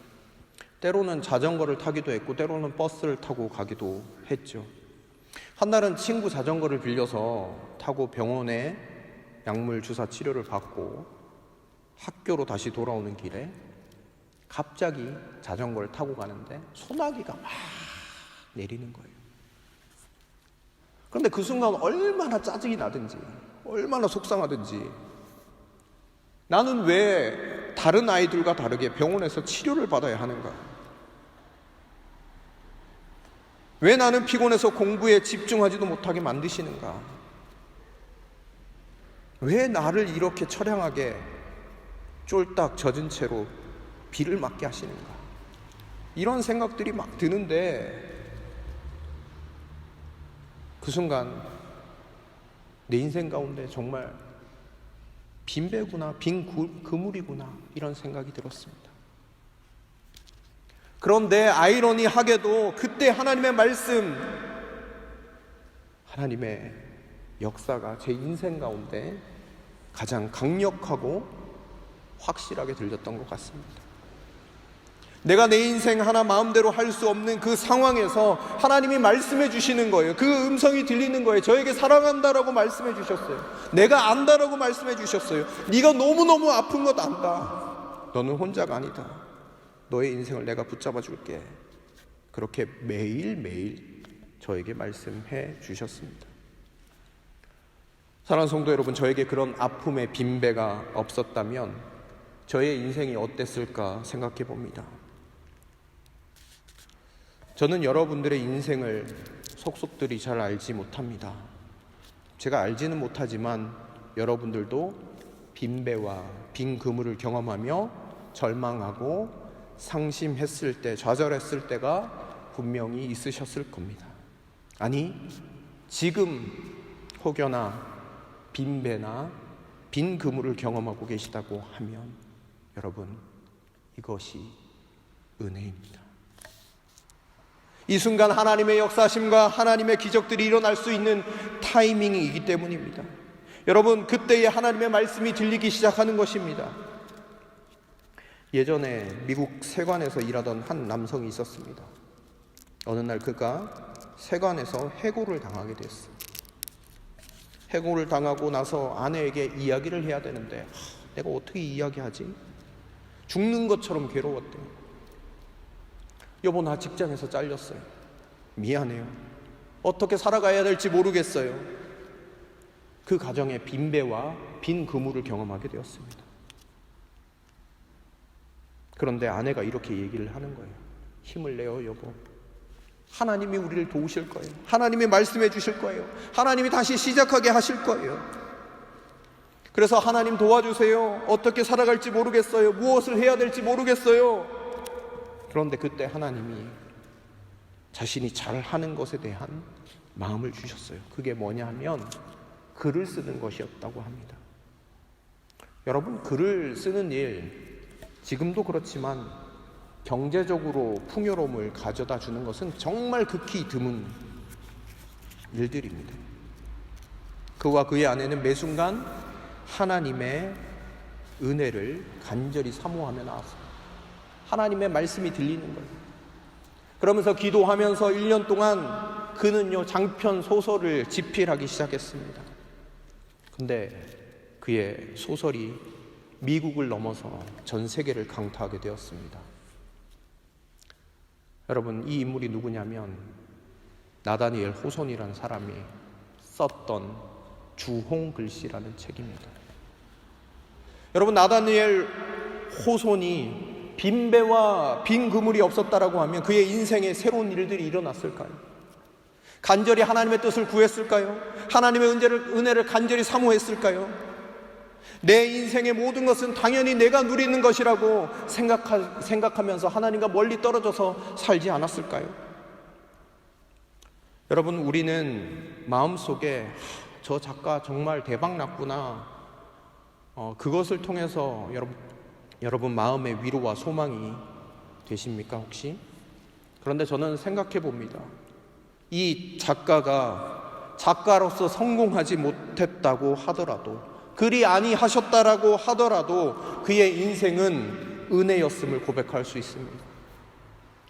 S1: 때로는 자전거를 타기도 했고 때로는 버스를 타고 가기도 했죠. 한날은 친구 자전거를 빌려서 타고 병원에 약물 주사 치료를 받고 학교로 다시 돌아오는 길에 갑자기 자전거를 타고 가는데 소나기가 막 내리는 거예요. 그런데 그 순간 얼마나 짜증이 나든지 얼마나 속상하든지, 나는 왜 다른 아이들과 다르게 병원에서 치료를 받아야 하는가? 왜 나는 피곤해서 공부에 집중하지도 못하게 만드시는가? 왜 나를 이렇게 처량하게 쫄딱 젖은 채로 비를 맞게 하시는가? 이런 생각들이 막 드는데 그 순간 내 인생 가운데 정말 빈 배구나 빈 그물이구나 이런 생각이 들었습니다. 그런데 아이러니하게도 그때 하나님의 말씀, 하나님의 역사가 제 인생 가운데 가장 강력하고 확실하게 들렸던 것 같습니다. 내가 내 인생 하나 마음대로 할 수 없는 그 상황에서 하나님이 말씀해 주시는 거예요. 그 음성이 들리는 거예요. 저에게 사랑한다라고 말씀해 주셨어요. 내가 안다라고 말씀해 주셨어요. 네가 너무너무 아픈 것 안다. 너는 혼자가 아니다. 너의 인생을 내가 붙잡아 줄게. 그렇게 매일매일 저에게 말씀해 주셨습니다. 사랑하는 성도 여러분, 저에게 그런 아픔의 빈배가 없었다면 저의 인생이 어땠을까 생각해 봅니다. 저는 여러분들의 인생을 속속들이 잘 알지 못합니다. 제가 알지는 못하지만 여러분들도 빈배와 빈 그물을 경험하며 절망하고 상심했을 때, 좌절했을 때가 분명히 있으셨을 겁니다. 아니, 지금 혹여나 빈배나 빈 그물을 경험하고 계시다고 하면 여러분, 이것이 은혜입니다. 이 순간 하나님의 역사심과 하나님의 기적들이 일어날 수 있는 타이밍이기 때문입니다. 여러분, 그때에 하나님의 말씀이 들리기 시작하는 것입니다. 예전에 미국 세관에서 일하던 한 남성이 있었습니다. 어느 날 그가 세관에서 해고를 당하게 됐어요. 해고를 당하고 나서 아내에게 이야기를 해야 되는데 내가 어떻게 이야기하지? 죽는 것처럼 괴로웠대요. 여보, 나 직장에서 잘렸어요. 미안해요. 어떻게 살아가야 될지 모르겠어요. 그 가정에 빈배와 빈 그물을 경험하게 되었습니다. 그런데 아내가 이렇게 얘기를 하는 거예요. 힘을 내요, 여보. 하나님이 우리를 도우실 거예요. 하나님이 말씀해 주실 거예요. 하나님이 다시 시작하게 하실 거예요. 그래서 하나님 도와주세요. 어떻게 살아갈지 모르겠어요. 무엇을 해야 될지 모르겠어요. 그런데 그때 하나님이 자신이 잘하는 것에 대한 마음을 주셨어요. 그게 뭐냐 하면 글을 쓰는 것이었다고 합니다. 여러분, 글을 쓰는 일, 지금도 그렇지만 경제적으로 풍요로움을 가져다 주는 것은 정말 극히 드문 일들입니다. 그와 그의 아내는 매 순간 하나님의 은혜를 간절히 사모하며 나왔습니다. 하나님의 말씀이 들리는 거예요. 그러면서 기도하면서 1년 동안 그는요 장편 소설을 집필하기 시작했습니다. 근데 그의 소설이 미국을 넘어서 전 세계를 강타하게 되었습니다. 여러분, 이 인물이 누구냐면 나다니엘 호손이라는 사람이 썼던 주홍 글씨라는 책입니다. 여러분, 나다니엘 호손이 빈배와 빈 그물이 없었다라고 하면 그의 인생에 새로운 일들이 일어났을까요? 간절히 하나님의 뜻을 구했을까요? 하나님의 은혜를 간절히 사모했을까요? 내 인생의 모든 것은 당연히 내가 누리는 것이라고 생각하면서 하나님과 멀리 떨어져서 살지 않았을까요? 여러분, 우리는 마음속에 저 작가 정말 대박 났구나, 그것을 통해서 여러분 마음의 위로와 소망이 되십니까 혹시? 그런데 저는 생각해 봅니다. 이 작가가 작가로서 성공하지 못했다고 하더라도, 그리 아니하셨다라고 하더라도 그의 인생은 은혜였음을 고백할 수 있습니다.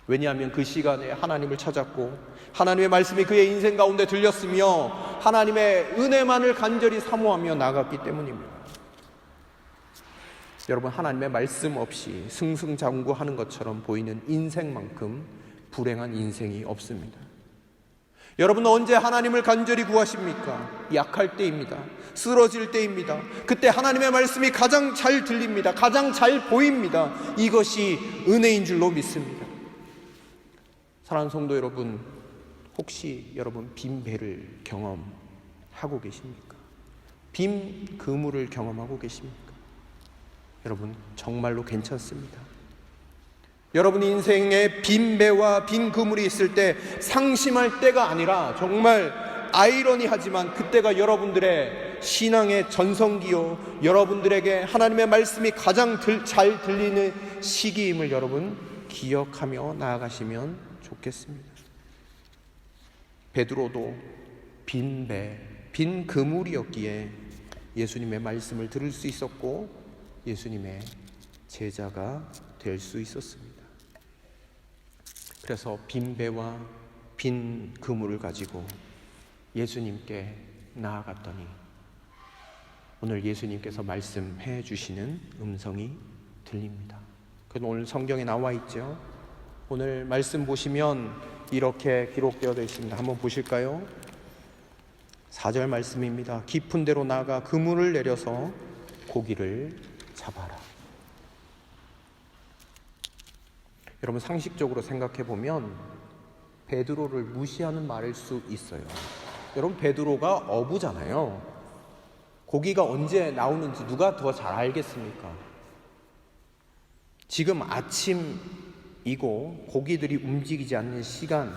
S1: 왜냐하면 그 시간에 하나님을 찾았고 하나님의 말씀이 그의 인생 가운데 들렸으며 하나님의 은혜만을 간절히 사모하며 나갔기 때문입니다. 여러분, 하나님의 말씀 없이 승승장구하는 것처럼 보이는 인생만큼 불행한 인생이 없습니다. 여러분, 언제 하나님을 간절히 구하십니까? 약할 때입니다. 쓰러질 때입니다. 그때 하나님의 말씀이 가장 잘 들립니다. 가장 잘 보입니다. 이것이 은혜인 줄로 믿습니다. 사랑하는 성도 여러분, 혹시 여러분 빈 배를 경험하고 계십니까? 빈 그물을 경험하고 계십니까? 여러분, 정말로 괜찮습니다. 여러분 인생에 빈 배와 빈 그물이 있을 때 상심할 때가 아니라 정말 아이러니하지만 그때가 여러분들의 신앙의 전성기요, 여러분들에게 하나님의 말씀이 가장 잘 들리는 시기임을 여러분 기억하며 나아가시면 좋겠습니다. 베드로도 빈 배, 빈 그물이었기에 예수님의 말씀을 들을 수 있었고 예수님의 제자가 될 수 있었습니다. 그래서 빈 배와 빈 그물을 가지고 예수님께 나아갔더니 오늘 예수님께서 말씀해 주시는 음성이 들립니다. 그래서 오늘 성경에 나와 있죠. 오늘 말씀 보시면 이렇게 기록되어 있습니다. 한번 보실까요? 4절 말씀입니다. 깊은 데로 나가 그물을 내려서 고기를 잡아라. 여러분, 상식적으로 생각해 보면 베드로를 무시하는 말일 수 있어요. 여러분, 베드로가 어부잖아요. 고기가 언제 나오는지 누가 더 잘 알겠습니까? 지금 아침이고 고기들이 움직이지 않는 시간,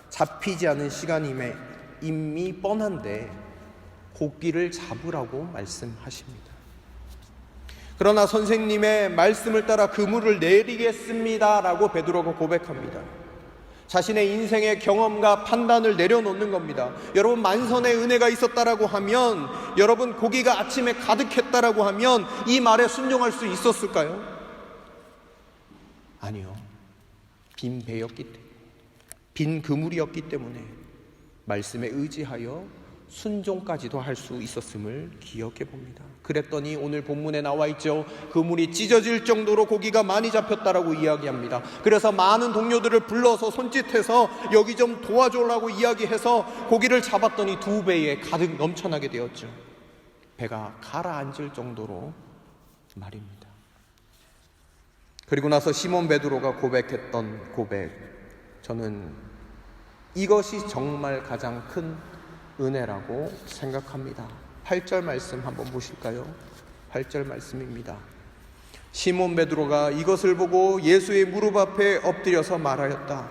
S1: 잡히지 않은 시간임에 이미 뻔한데 고기를 잡으라고 말씀하십니다. 그러나 선생님의 말씀을 따라 그물을 내리겠습니다 라고 베드로가 고백합니다. 자신의 인생의 경험과 판단을 내려놓는 겁니다. 여러분, 만선의 은혜가 있었다라고 하면, 여러분 고기가 아침에 가득했다라고 하면 이 말에 순종할 수 있었을까요? 아니요. 빈 배였기 때문에, 빈 그물이었기 때문에 말씀에 의지하여 순종까지도 할 수 있었음을 기억해 봅니다. 그랬더니 오늘 본문에 나와 있죠. 그물이 찢어질 정도로 고기가 많이 잡혔다라고 이야기합니다. 그래서 많은 동료들을 불러서 손짓해서 여기 좀 도와줘라고 이야기해서 고기를 잡았더니 2배에 가득 넘쳐나게 되었죠. 배가 가라앉을 정도로 말입니다. 그리고 나서 시몬 베드로가 고백했던 고백, 저는 이것이 정말 가장 큰 은혜라고 생각합니다. 8절 말씀 한번 보실까요? 8절 말씀입니다. 시몬 베드로가 이것을 보고 예수의 무릎 앞에 엎드려서 말하였다.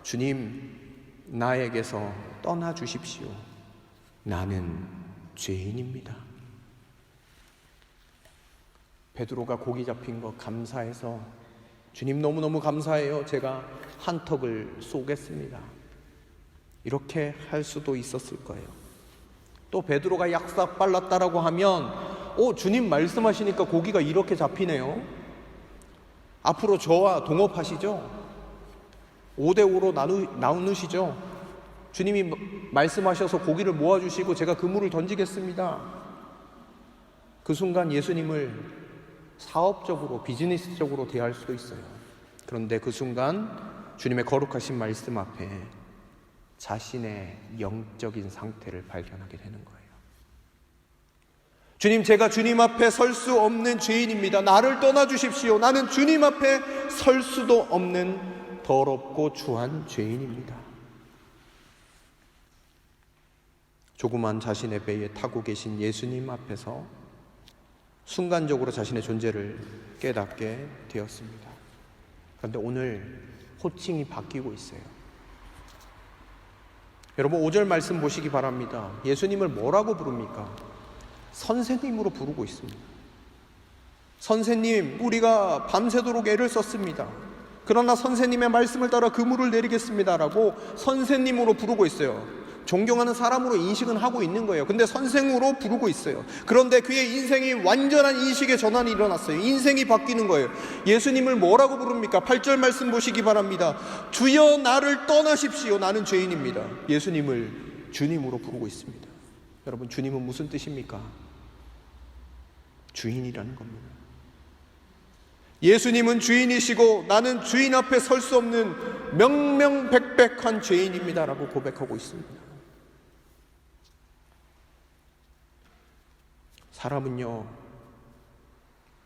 S1: 주님, 나에게서 떠나 주십시오. 나는 죄인입니다. 베드로가 고기 잡힌 거 감사해서, 주님 너무너무 감사해요, 제가 한턱을 쏘겠습니다, 이렇게 할 수도 있었을 거예요. 또 베드로가 약삭 빨랐다라고 하면 주님 말씀하시니까 고기가 이렇게 잡히네요. 앞으로 저와 동업하시죠? 5대5로 나누시죠? 주님이 말씀하셔서 고기를 모아주시고 제가 그물을 던지겠습니다. 그 순간 예수님을 사업적으로, 비즈니스적으로 대할 수도 있어요. 그런데 그 순간 주님의 거룩하신 말씀 앞에 자신의 영적인 상태를 발견하게 되는 거예요. 주님, 제가 주님 앞에 설 수 없는 죄인입니다. 나를 떠나주십시오. 나는 주님 앞에 설 수도 없는 더럽고 추한 죄인입니다. 조그만 자신의 배에 타고 계신 예수님 앞에서 순간적으로 자신의 존재를 깨닫게 되었습니다. 그런데 오늘 호칭이 바뀌고 있어요. 여러분 5절 말씀 보시기 바랍니다. 예수님을 뭐라고 부릅니까? 선생님으로 부르고 있습니다. 선생님, 우리가 밤새도록 애를 썼습니다. 그러나 선생님의 말씀을 따라 그물을 내리겠습니다 라고 선생님으로 부르고 있어요. 존경하는 사람으로 인식은 하고 있는 거예요. 근데 선생으로 부르고 있어요. 그런데 그의 인생이 완전한 인식의 전환이 일어났어요. 인생이 바뀌는 거예요. 예수님을 뭐라고 부릅니까? 8절 말씀 보시기 바랍니다. 주여 나를 떠나십시오. 나는 죄인입니다. 예수님을 주님으로 부르고 있습니다. 여러분, 주님은 무슨 뜻입니까? 주인이라는 겁니다. 예수님은 주인이시고 나는 주인 앞에 설 수 없는 명명백백한 죄인입니다 라고 고백하고 있습니다. 사람은요,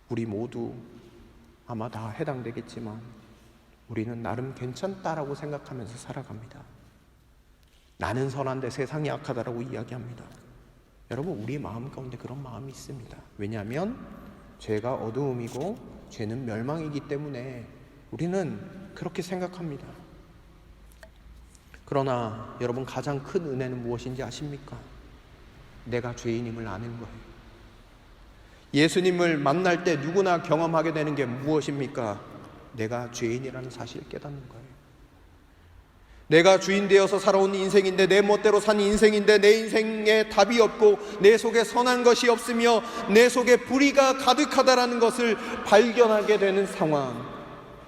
S1: 우리 모두 아마 다 해당되겠지만 우리는 나름 괜찮다라고 생각하면서 살아갑니다. 나는 선한데 세상이 악하다라고 이야기합니다. 여러분, 우리 마음 가운데 그런 마음이 있습니다. 왜냐하면 죄가 어두움이고 죄는 멸망이기 때문에 우리는 그렇게 생각합니다. 그러나 여러분, 가장 큰 은혜는 무엇인지 아십니까? 내가 죄인임을 아는 거예요. 예수님을 만날 때 누구나 경험하게 되는 게 무엇입니까? 내가 죄인이라는 사실을 깨닫는 거예요. 내가 주인 되어서 살아온 인생인데, 내 멋대로 산 인생인데 내 인생에 답이 없고 내 속에 선한 것이 없으며 내 속에 불의가 가득하다라는 것을 발견하게 되는 상황.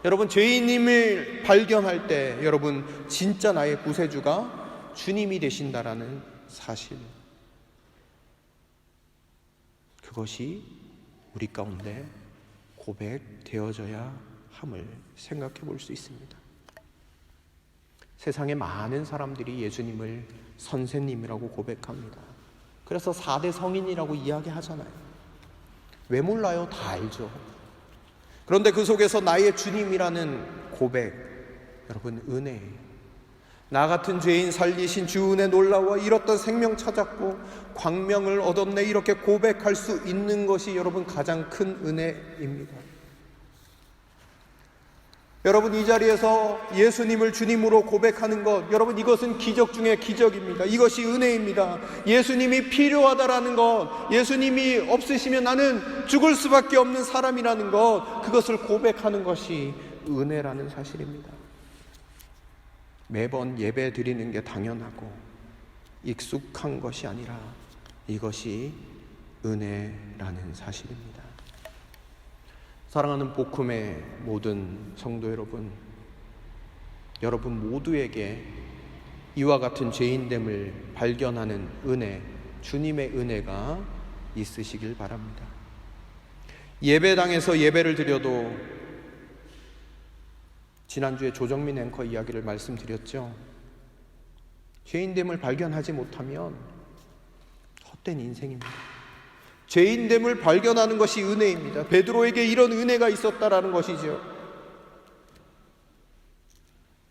S1: 여러분, 죄인임을 발견할 때 여러분, 진짜 나의 구세주가 주님이 되신다라는 사실, 그것이 우리 가운데 고백되어져야 함을 생각해 볼 수 있습니다. 세상에 많은 사람들이 예수님을 선생님이라고 고백합니다. 그래서 4대 성인이라고 이야기하잖아요. 왜 몰라요? 다 알죠. 그런데 그 속에서 나의 주님이라는 고백, 여러분, 은혜예요. 나 같은 죄인 살리신 주 은혜 놀라워 잃었던 생명 찾았고 광명을 얻었네, 이렇게 고백할 수 있는 것이 여러분 가장 큰 은혜입니다. 여러분, 이 자리에서 예수님을 주님으로 고백하는 것, 여러분, 이것은 기적 중에 기적입니다. 이것이 은혜입니다. 예수님이 필요하다라는 것, 예수님이 없으시면 나는 죽을 수밖에 없는 사람이라는 것, 그것을 고백하는 것이 은혜라는 사실입니다. 매번 예배 드리는 게 당연하고 익숙한 것이 아니라 이것이 은혜라는 사실입니다. 사랑하는 복음의 모든 성도 여러분, 여러분 모두에게 이와 같은 죄인됨을 발견하는 은혜, 주님의 은혜가 있으시길 바랍니다. 예배당에서 예배를 드려도, 지난주에 조정민 앵커 이야기를 말씀드렸죠. 죄인됨을 발견하지 못하면 헛된 인생입니다. 죄인됨을 발견하는 것이 은혜입니다. 베드로에게 이런 은혜가 있었다라는 것이죠.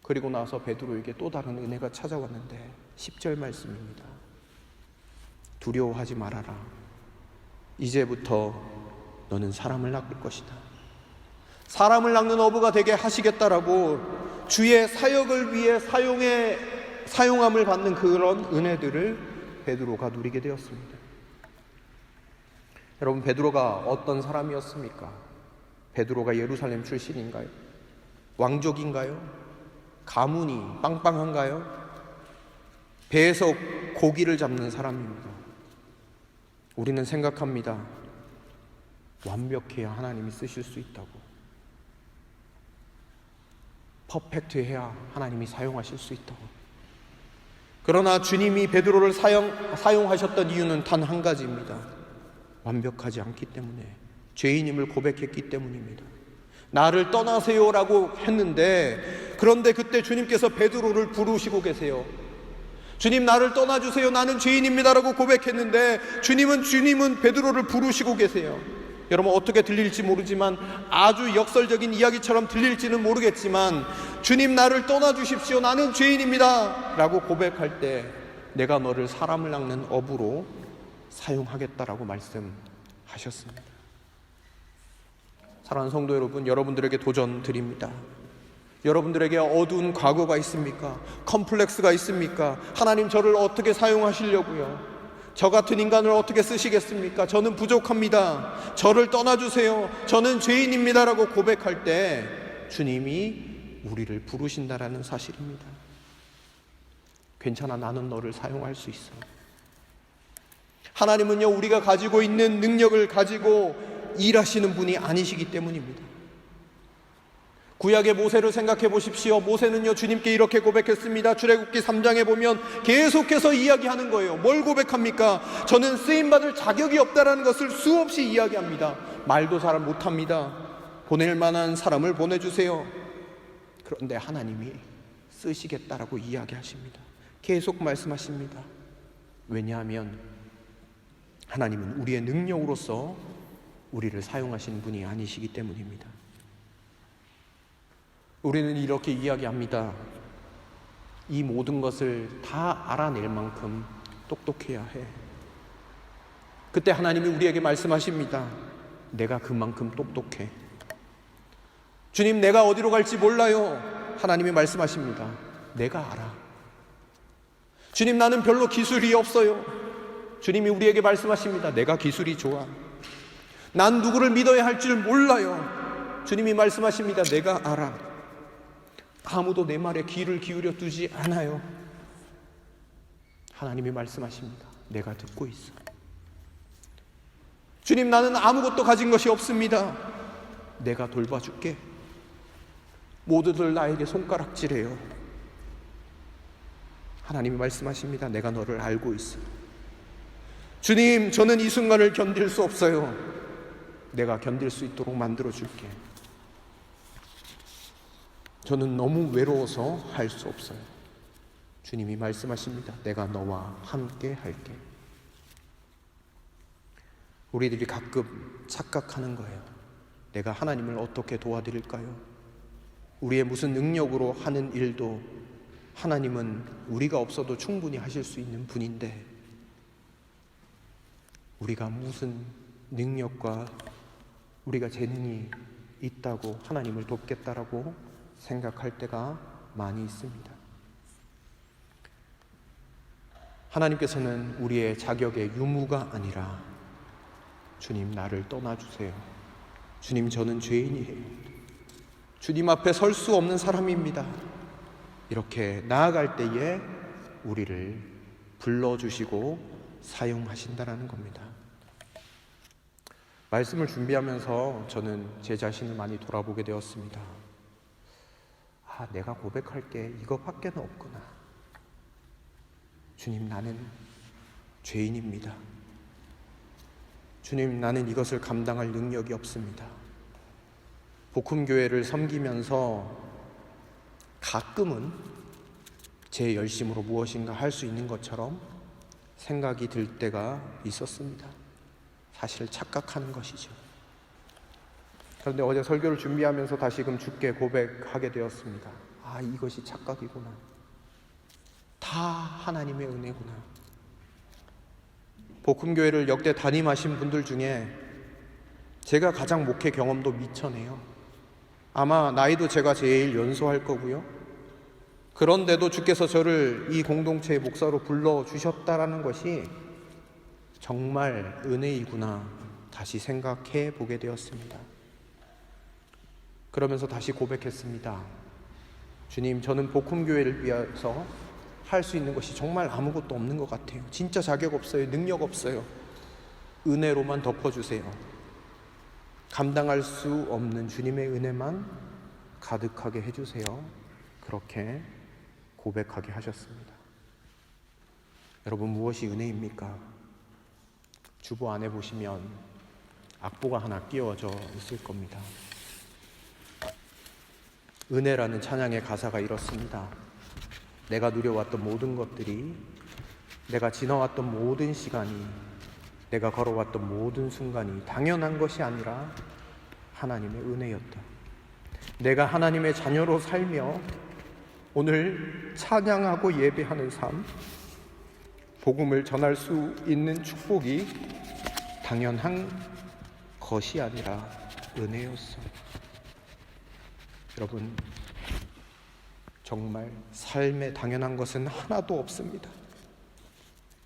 S1: 그리고 나서 베드로에게 또 다른 은혜가 찾아왔는데 10절 말씀입니다. 두려워하지 말아라. 이제부터 너는 사람을 낚을 것이다. 사람을 낚는 어부가 되게 하시겠다라고 주의 사역을 위해 사용함을 받는 그런 은혜들을 베드로가 누리게 되었습니다. 여러분, 베드로가 어떤 사람이었습니까? 베드로가 예루살렘 출신인가요? 왕족인가요? 가문이 빵빵한가요? 배에서 고기를 잡는 사람입니다. 우리는 생각합니다. 완벽해야 하나님이 쓰실 수 있다고. 퍼펙트해야 하나님이 사용하실 수 있다고. 그러나 주님이 베드로를 사용하셨던 이유는 단 한 가지입니다. 완벽하지 않기 때문에, 죄인임을 고백했기 때문입니다. 나를 떠나세요라고 했는데, 그런데 그때 주님께서 베드로를 부르시고 계세요. 주님, 나를 떠나주세요, 나는 죄인입니다라고 고백했는데 주님은 베드로를 부르시고 계세요. 여러분, 어떻게 들릴지 모르지만, 아주 역설적인 이야기처럼 들릴지는 모르겠지만, 주님, 나를 떠나주십시오, 나는 죄인입니다 라고 고백할 때 내가 너를 사람을 낚는 어부로 사용하겠다라고 말씀하셨습니다. 사랑하는 성도 여러분, 여러분들에게 도전 드립니다. 여러분들에게 어두운 과거가 있습니까? 컴플렉스가 있습니까? 하나님, 저를 어떻게 사용하시려고요? 저 같은 인간을 어떻게 쓰시겠습니까? 저는 부족합니다. 저를 떠나주세요. 저는 죄인입니다 라고 고백할 때 주님이 우리를 부르신다라는 사실입니다. 괜찮아, 나는 너를 사용할 수 있어. 하나님은요, 우리가 가지고 있는 능력을 가지고 일하시는 분이 아니시기 때문입니다. 구약의 모세를 생각해 보십시오. 모세는요, 주님께 이렇게 고백했습니다. 출애굽기 3장에 보면 계속해서 이야기하는 거예요. 뭘 고백합니까? 저는 쓰임받을 자격이 없다라는 것을 수없이 이야기합니다. 말도 잘 못합니다. 보낼 만한 사람을 보내주세요. 그런데 하나님이 쓰시겠다라고 이야기하십니다. 계속 말씀하십니다. 왜냐하면 하나님은 우리의 능력으로서 우리를 사용하시는 분이 아니시기 때문입니다. 우리는 이렇게 이야기합니다. 이 모든 것을 다 알아낼 만큼 똑똑해야 해. 그때 하나님이 우리에게 말씀하십니다. 내가 그만큼 똑똑해. 주님, 내가 어디로 갈지 몰라요. 하나님이 말씀하십니다. 내가 알아. 주님, 나는 별로 기술이 없어요. 주님이 우리에게 말씀하십니다. 내가 기술이 좋아. 난 누구를 믿어야 할 줄 몰라요. 주님이 말씀하십니다. 내가 알아. 아무도 내 말에 귀를 기울여 두지 않아요. 하나님이 말씀하십니다. 내가 듣고 있어. 주님, 나는 아무것도 가진 것이 없습니다. 내가 돌봐줄게. 모두들 나에게 손가락질해요. 하나님이 말씀하십니다. 내가 너를 알고 있어. 주님, 저는 이 순간을 견딜 수 없어요. 내가 견딜 수 있도록 만들어줄게. 저는 너무 외로워서 할 수 없어요. 주님이 말씀하십니다. 내가 너와 함께 할게. 우리들이 가끔 착각하는 거예요. 내가 하나님을 어떻게 도와드릴까요? 우리의 무슨 능력으로 하는 일도 하나님은 우리가 없어도 충분히 하실 수 있는 분인데, 우리가 무슨 능력과 우리가 재능이 있다고 하나님을 돕겠다라고 생각할 때가 많이 있습니다. 하나님께서는 우리의 자격의 유무가 아니라, 주님, 나를 떠나주세요. 주님, 저는 죄인이에요. 주님 앞에 설 수 없는 사람입니다. 이렇게 나아갈 때에 우리를 불러주시고 사용하신다는 겁니다. 말씀을 준비하면서 저는 제 자신을 많이 돌아보게 되었습니다. 내가 고백할 게 이것밖에 없구나. 주님, 나는 죄인입니다. 주님, 나는 이것을 감당할 능력이 없습니다. 복음교회를 섬기면서 가끔은 제 열심으로 무엇인가 할 수 있는 것처럼 생각이 들 때가 있었습니다. 사실 착각하는 것이죠. 그런데 어제 설교를 준비하면서 다시금 주께 고백하게 되었습니다. 이것이 착각이구나. 다 하나님의 은혜구나. 복음교회를 역대 담임하신 분들 중에 제가 가장 목회 경험도 미천해요. 아마 나이도 제가 제일 연소할 거고요. 그런데도 주께서 저를 이 공동체의 목사로 불러주셨다라는 것이 정말 은혜이구나 다시 생각해 보게 되었습니다. 그러면서 다시 고백했습니다. 주님, 저는 복음교회를 위해서 할 수 있는 것이 정말 아무것도 없는 것 같아요. 진짜 자격 없어요. 능력 없어요. 은혜로만 덮어주세요. 감당할 수 없는 주님의 은혜만 가득하게 해주세요. 그렇게 고백하게 하셨습니다. 여러분, 무엇이 은혜입니까? 주보 안에 보시면 악보가 하나 끼워져 있을 겁니다. 은혜라는 찬양의 가사가 이렇습니다. 내가 누려왔던 모든 것들이, 내가 지나왔던 모든 시간이, 내가 걸어왔던 모든 순간이 당연한 것이 아니라 하나님의 은혜였다. 내가 하나님의 자녀로 살며 오늘 찬양하고 예배하는 삶, 복음을 전할 수 있는 축복이 당연한 것이 아니라 은혜였어. 여러분, 정말 삶에 당연한 것은 하나도 없습니다.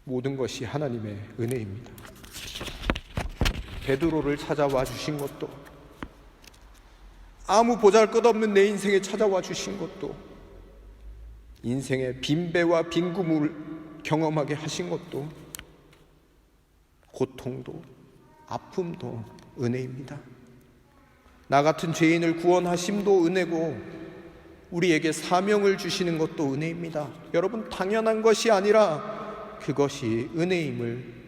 S1: 모든 것이 하나님의 은혜입니다. 베드로를 찾아와 주신 것도, 아무 보잘것없는 내 인생에 찾아와 주신 것도, 인생의 빈배와 빈구을 경험하게 하신 것도, 고통도 아픔도 은혜입니다. 나 같은 죄인을 구원하심도 은혜고, 우리에게 사명을 주시는 것도 은혜입니다. 여러분, 당연한 것이 아니라 그것이 은혜임을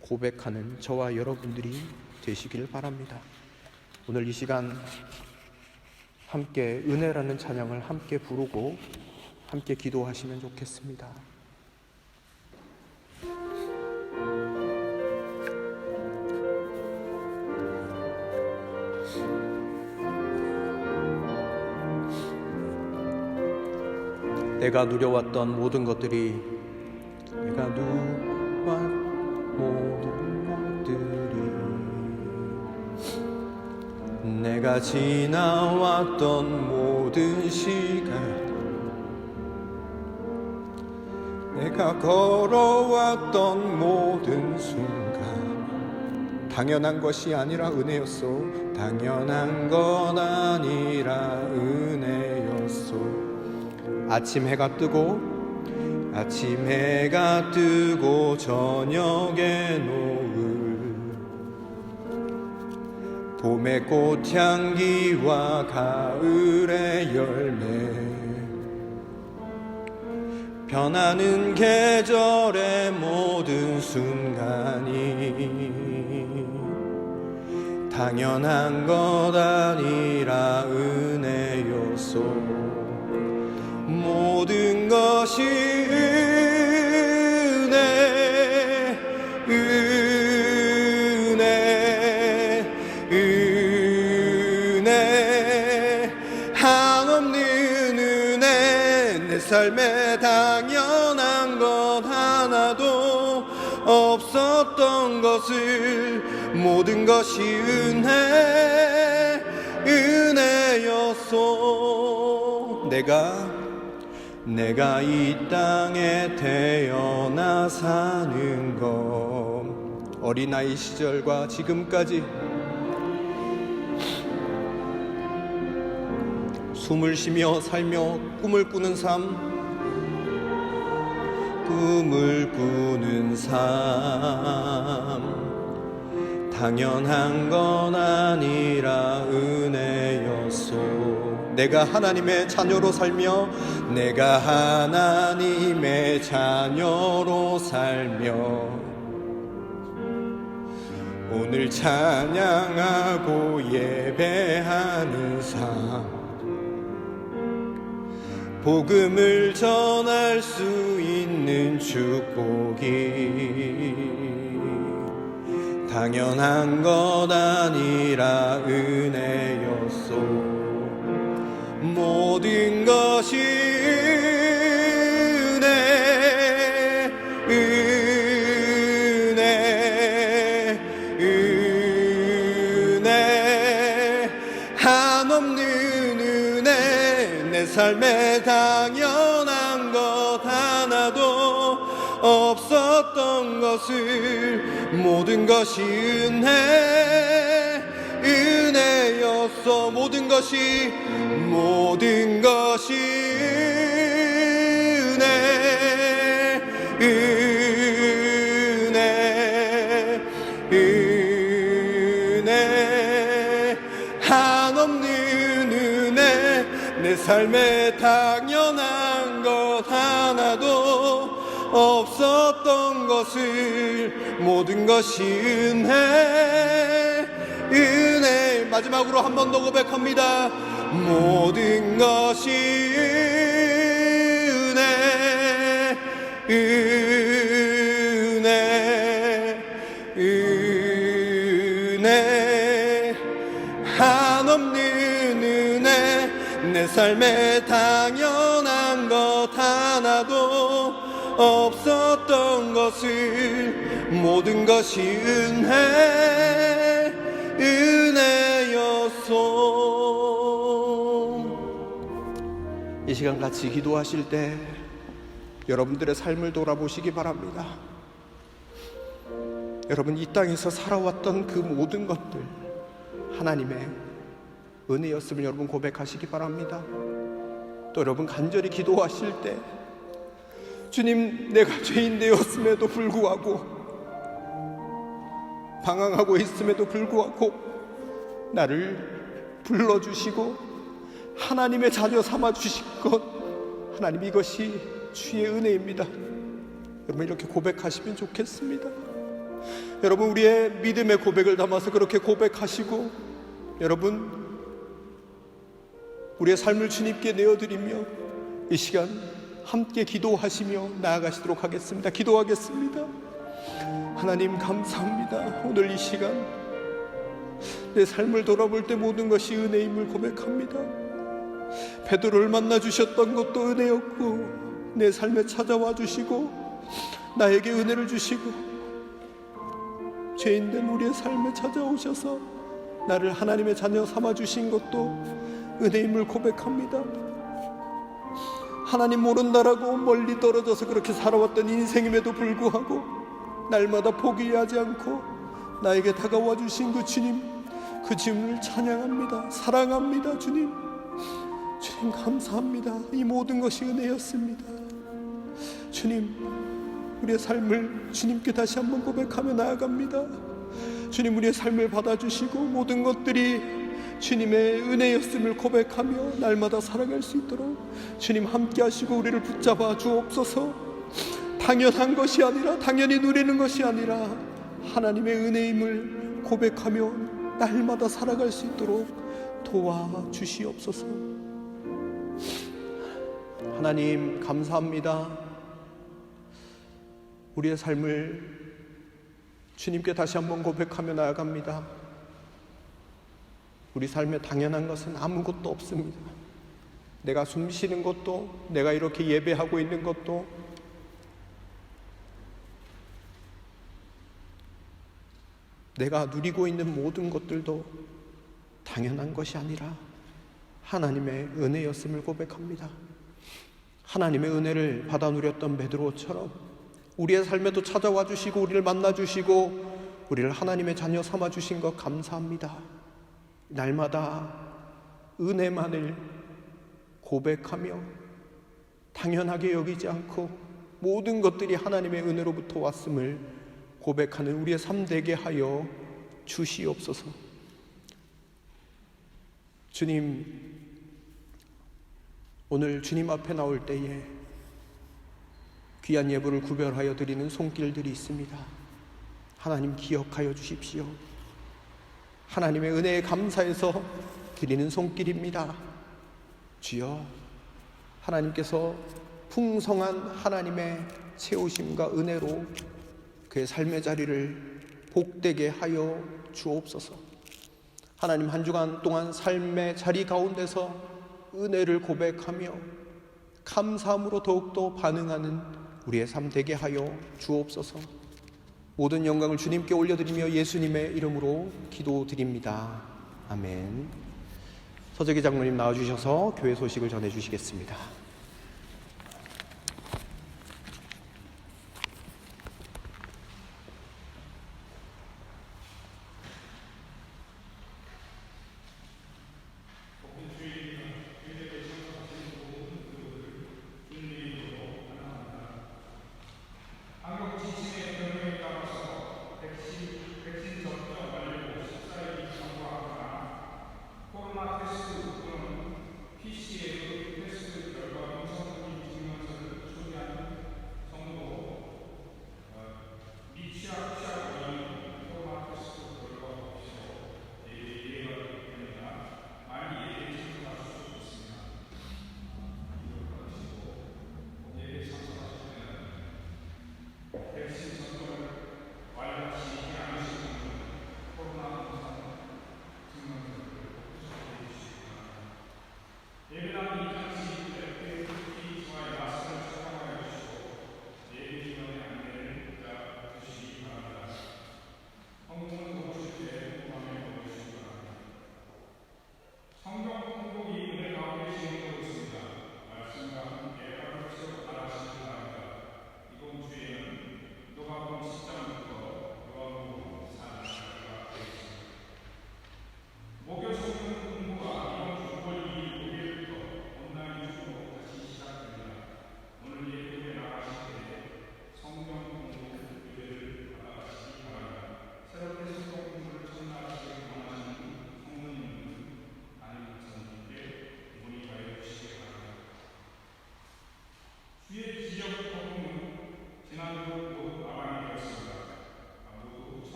S1: 고백하는 저와 여러분들이 되시길 바랍니다. 오늘 이 시간 함께 은혜라는 찬양을 함께 부르고 함께 기도하시면 좋겠습니다. 내가 누려왔던 모든 것들이, 내가 누려왔던 모든 것들이, 내가 지나왔던 모든 시간, 내가 걸어왔던 모든 순간, 당연한 것이 아니라 은혜였소. 당연한 건 아니라 은혜였소. 아침 해가 뜨고 저녁에 노을, 봄의 꽃향기와 가을의 열매, 변하는 계절의 모든 순간이 당연한 것 아니라 은혜였소. 모든 것이 은혜, 은혜, 은혜, 한없는 은혜. 내 삶에 당연한 것 하나도 없었던 것을, 모든 것이 은혜, 은혜였소. 내가 이 땅에 태어나 사는 것, 어린아이 시절과 지금까지 숨을 쉬며 살며 꿈을 꾸는 삶, 당연한 건 아니라 은혜였소. 내가 하나님의 자녀로 살며, 내가 하나님의 자녀로 살며 오늘 찬양하고 예배하는 삶, 복음을 전할 수 있는 축복이 당연한 것 아니라 은혜였소. 모든 것이 은혜, 은혜, 은혜, 한없는 은혜. 내 삶에 당연한 것 하나도 없었던 것을, 모든 것이 은혜, 은혜였어. 모든 것이 은혜, 은혜, 은혜, 한없는 은혜 내 삶에 당연한 것 하나도 없었던 것을 모든 것이 은혜 마지막으로 한 번 더 고백합니다. 모든 것이 은혜 한없는 은혜 내 삶에 당연한 것 하나도 없었던 것을 모든 것이 은혜였소. 이 시간 같이 기도하실 때 여러분들의 삶을 돌아보시기 바랍니다. 여러분 이 땅에서 살아왔던 그 모든 것들 하나님의 은혜였음을 여러분 고백하시기 바랍니다. 또 여러분 간절히 기도하실 때 주님, 내가 죄인 되었음에도 불구하고 방황하고 있음에도 불구하고 나를 불러주시고 하나님의 자녀 삼아주신 것, 하나님 이것이 주의 은혜입니다. 여러분 이렇게 고백하시면 좋겠습니다. 여러분 우리의 믿음의 고백을 담아서 그렇게 고백하시고 여러분 우리의 삶을 주님께 내어드리며 이 시간 함께 기도하시며 나아가시도록 하겠습니다. 기도하겠습니다. 하나님 감사합니다. 오늘 이 시간 내 삶을 돌아볼 때 모든 것이 은혜임을 고백합니다. 베드로를 만나 주셨던 것도 은혜였고 내 삶에 찾아와 주시고 나에게 은혜를 주시고 죄인된 우리의 삶에 찾아오셔서 나를 하나님의 자녀 삼아 주신 것도 은혜임을 고백합니다. 하나님 모른다라고 멀리 떨어져서 그렇게 살아왔던 인생임에도 불구하고 날마다 포기하지 않고 나에게 다가와 주신 그 주님을 찬양합니다. 사랑합니다. 주님 감사합니다. 이 모든 것이 은혜였습니다. 주님 우리의 삶을 주님께 다시 한번 고백하며 나아갑니다. 주님 우리의 삶을 받아주시고 모든 것들이 주님의 은혜였음을 고백하며 날마다 살아갈 수 있도록 주님 함께 하시고 우리를 붙잡아 주옵소서. 당연한 것이 아니라 당연히 누리는 것이 아니라 하나님의 은혜임을 고백하며 날마다 살아갈 수 있도록 도와주시옵소서. 하나님 감사합니다. 우리의 삶을 주님께 다시 한번 고백하며 나아갑니다. 우리 삶에 당연한 것은 아무것도 없습니다. 내가 숨 쉬는 것도, 내가 이렇게 예배하고 있는 것도, 내가 누리고 있는 모든 것들도 당연한 것이 아니라 하나님의 은혜였음을 고백합니다. 하나님의 은혜를 받아 누렸던 베드로처럼 우리의 삶에도 찾아와 주시고 우리를 만나 주시고 우리를 하나님의 자녀 삼아 주신 것 감사합니다. 날마다 은혜만을 고백하며 당연하게 여기지 않고 모든 것들이 하나님의 은혜로부터 왔음을 고백하는 우리의 삶 되게 하여 주시옵소서. 주님, 오늘 주님 앞에 나올 때에 귀한 예물을 구별하여 드리는 손길들이 있습니다. 하나님 기억하여 주십시오. 하나님의 은혜에 감사해서 드리는 손길입니다. 주여, 하나님께서 풍성한 하나님의 채우심과 은혜로 그의 삶의 자리를 복되게 하여 주옵소서. 하나님 한 주간 동안 삶의 자리 가운데서 은혜를 고백하며 감사함으로 더욱더 반응하는 우리의 삶 되게 하여 주옵소서. 모든 영광을 주님께 올려드리며 예수님의 이름으로 기도드립니다. 아멘. 서재기 장로님 나와주셔서 교회 소식을 전해주시겠습니다.
S3: 코로나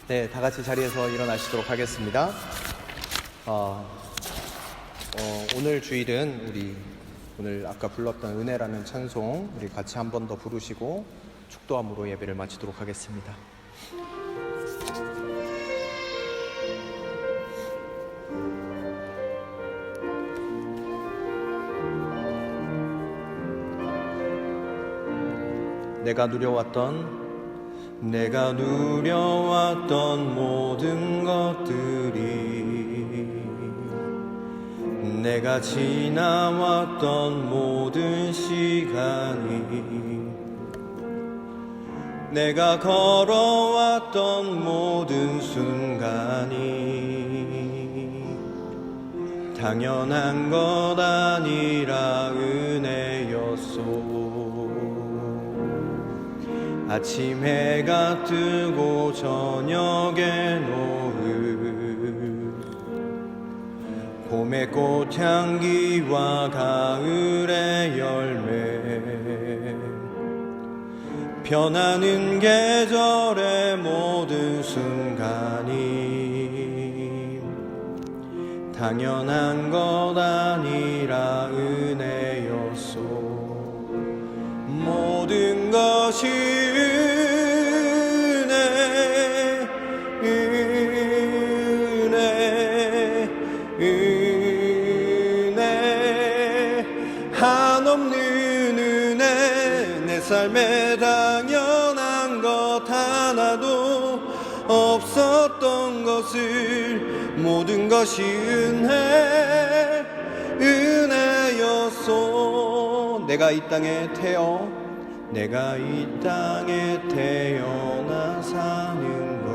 S1: 네, 다 같이 자리에서 일어나시도록 하겠습니다. 오늘 주일은 오늘 아까 불렀던 은혜라는 찬송 우리 같이 한 번 더 부르시고 축도함으로 예배를 마치도록 하겠습니다. 내가 누려왔던 모든 것들이, 내가 지나왔던 모든 시간이, 내가 걸어왔던 모든 순간이 당연한 것 아니라 은혜였소. 아침 해가 뜨고 저녁에 노을, 봄의 꽃향기와 가을의 열매, 변하는 계절의 모든 순간이 당연한 것 아니라 은혜였소. 모든 것이 은혜, 한없는 은혜. 내 삶에 당연한 것 하나도 없었던 것을 모든 것이 은혜였소. 내가 이 땅에 태어나 사는 것,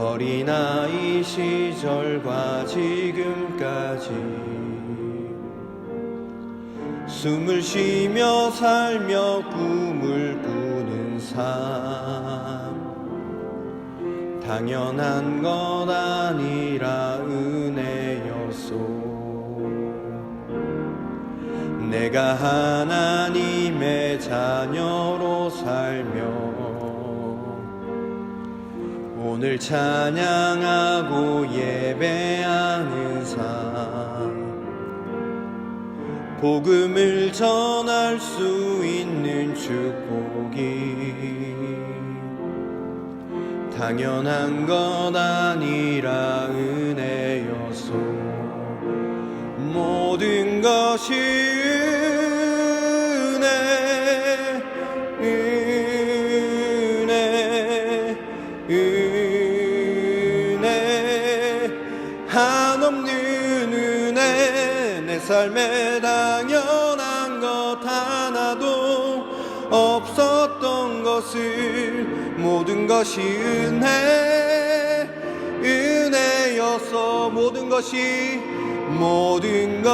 S1: 어린아이 시절과 지금까지 숨을 쉬며 살며 꿈을 꾸는 삶, 당연한 것 아니라 은혜였소. 내가 하나님의 자녀로 살며 오늘 찬양하고 예배하는 삶, 복음을 전할 수 있는 축복이 당연한 것 아니라 은혜였소. 모든 것이 은혜, 한없는 은혜. 내 삶에 당연한 것 하나도 없었던 것을 모든 것이 은혜였어. 모든 것이 은혜,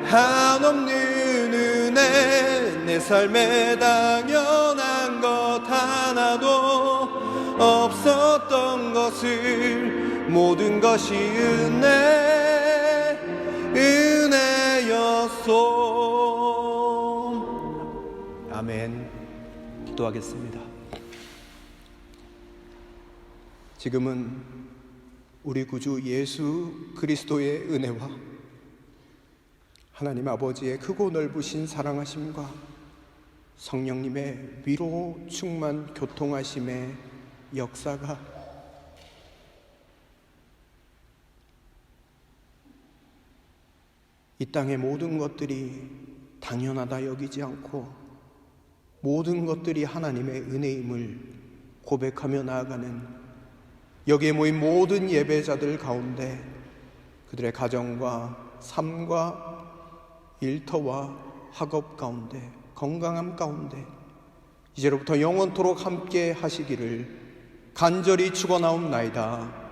S1: 한없는 은혜. 내 삶에 당연한 것 하나도 없었던 것을 모든 것이 은혜였소. 아멘. 기도하겠습니다. 지금은 우리 구주 예수 그리스도의 은혜와 하나님 아버지의 크고 넓으신 사랑하심과 성령님의 위로 충만 교통하심의 역사가 이 땅의 모든 것들이 당연하다 여기지 않고 모든 것들이 하나님의 은혜임을 고백하며 나아가는 여기에 모인 모든 예배자들 가운데 그들의 가정과 삶과 일터와 학업 가운데 건강함 가운데 이제로부터 영원토록 함께 하시기를 간절히 축원하옵나이다.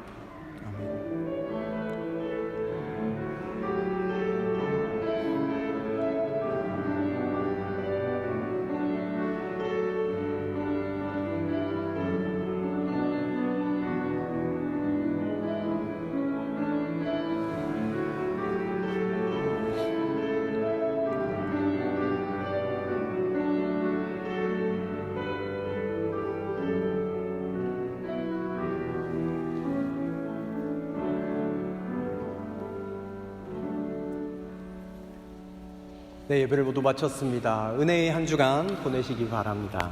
S1: 네, 예배를 모두 마쳤습니다. 은혜의 한 주간 보내시기 바랍니다.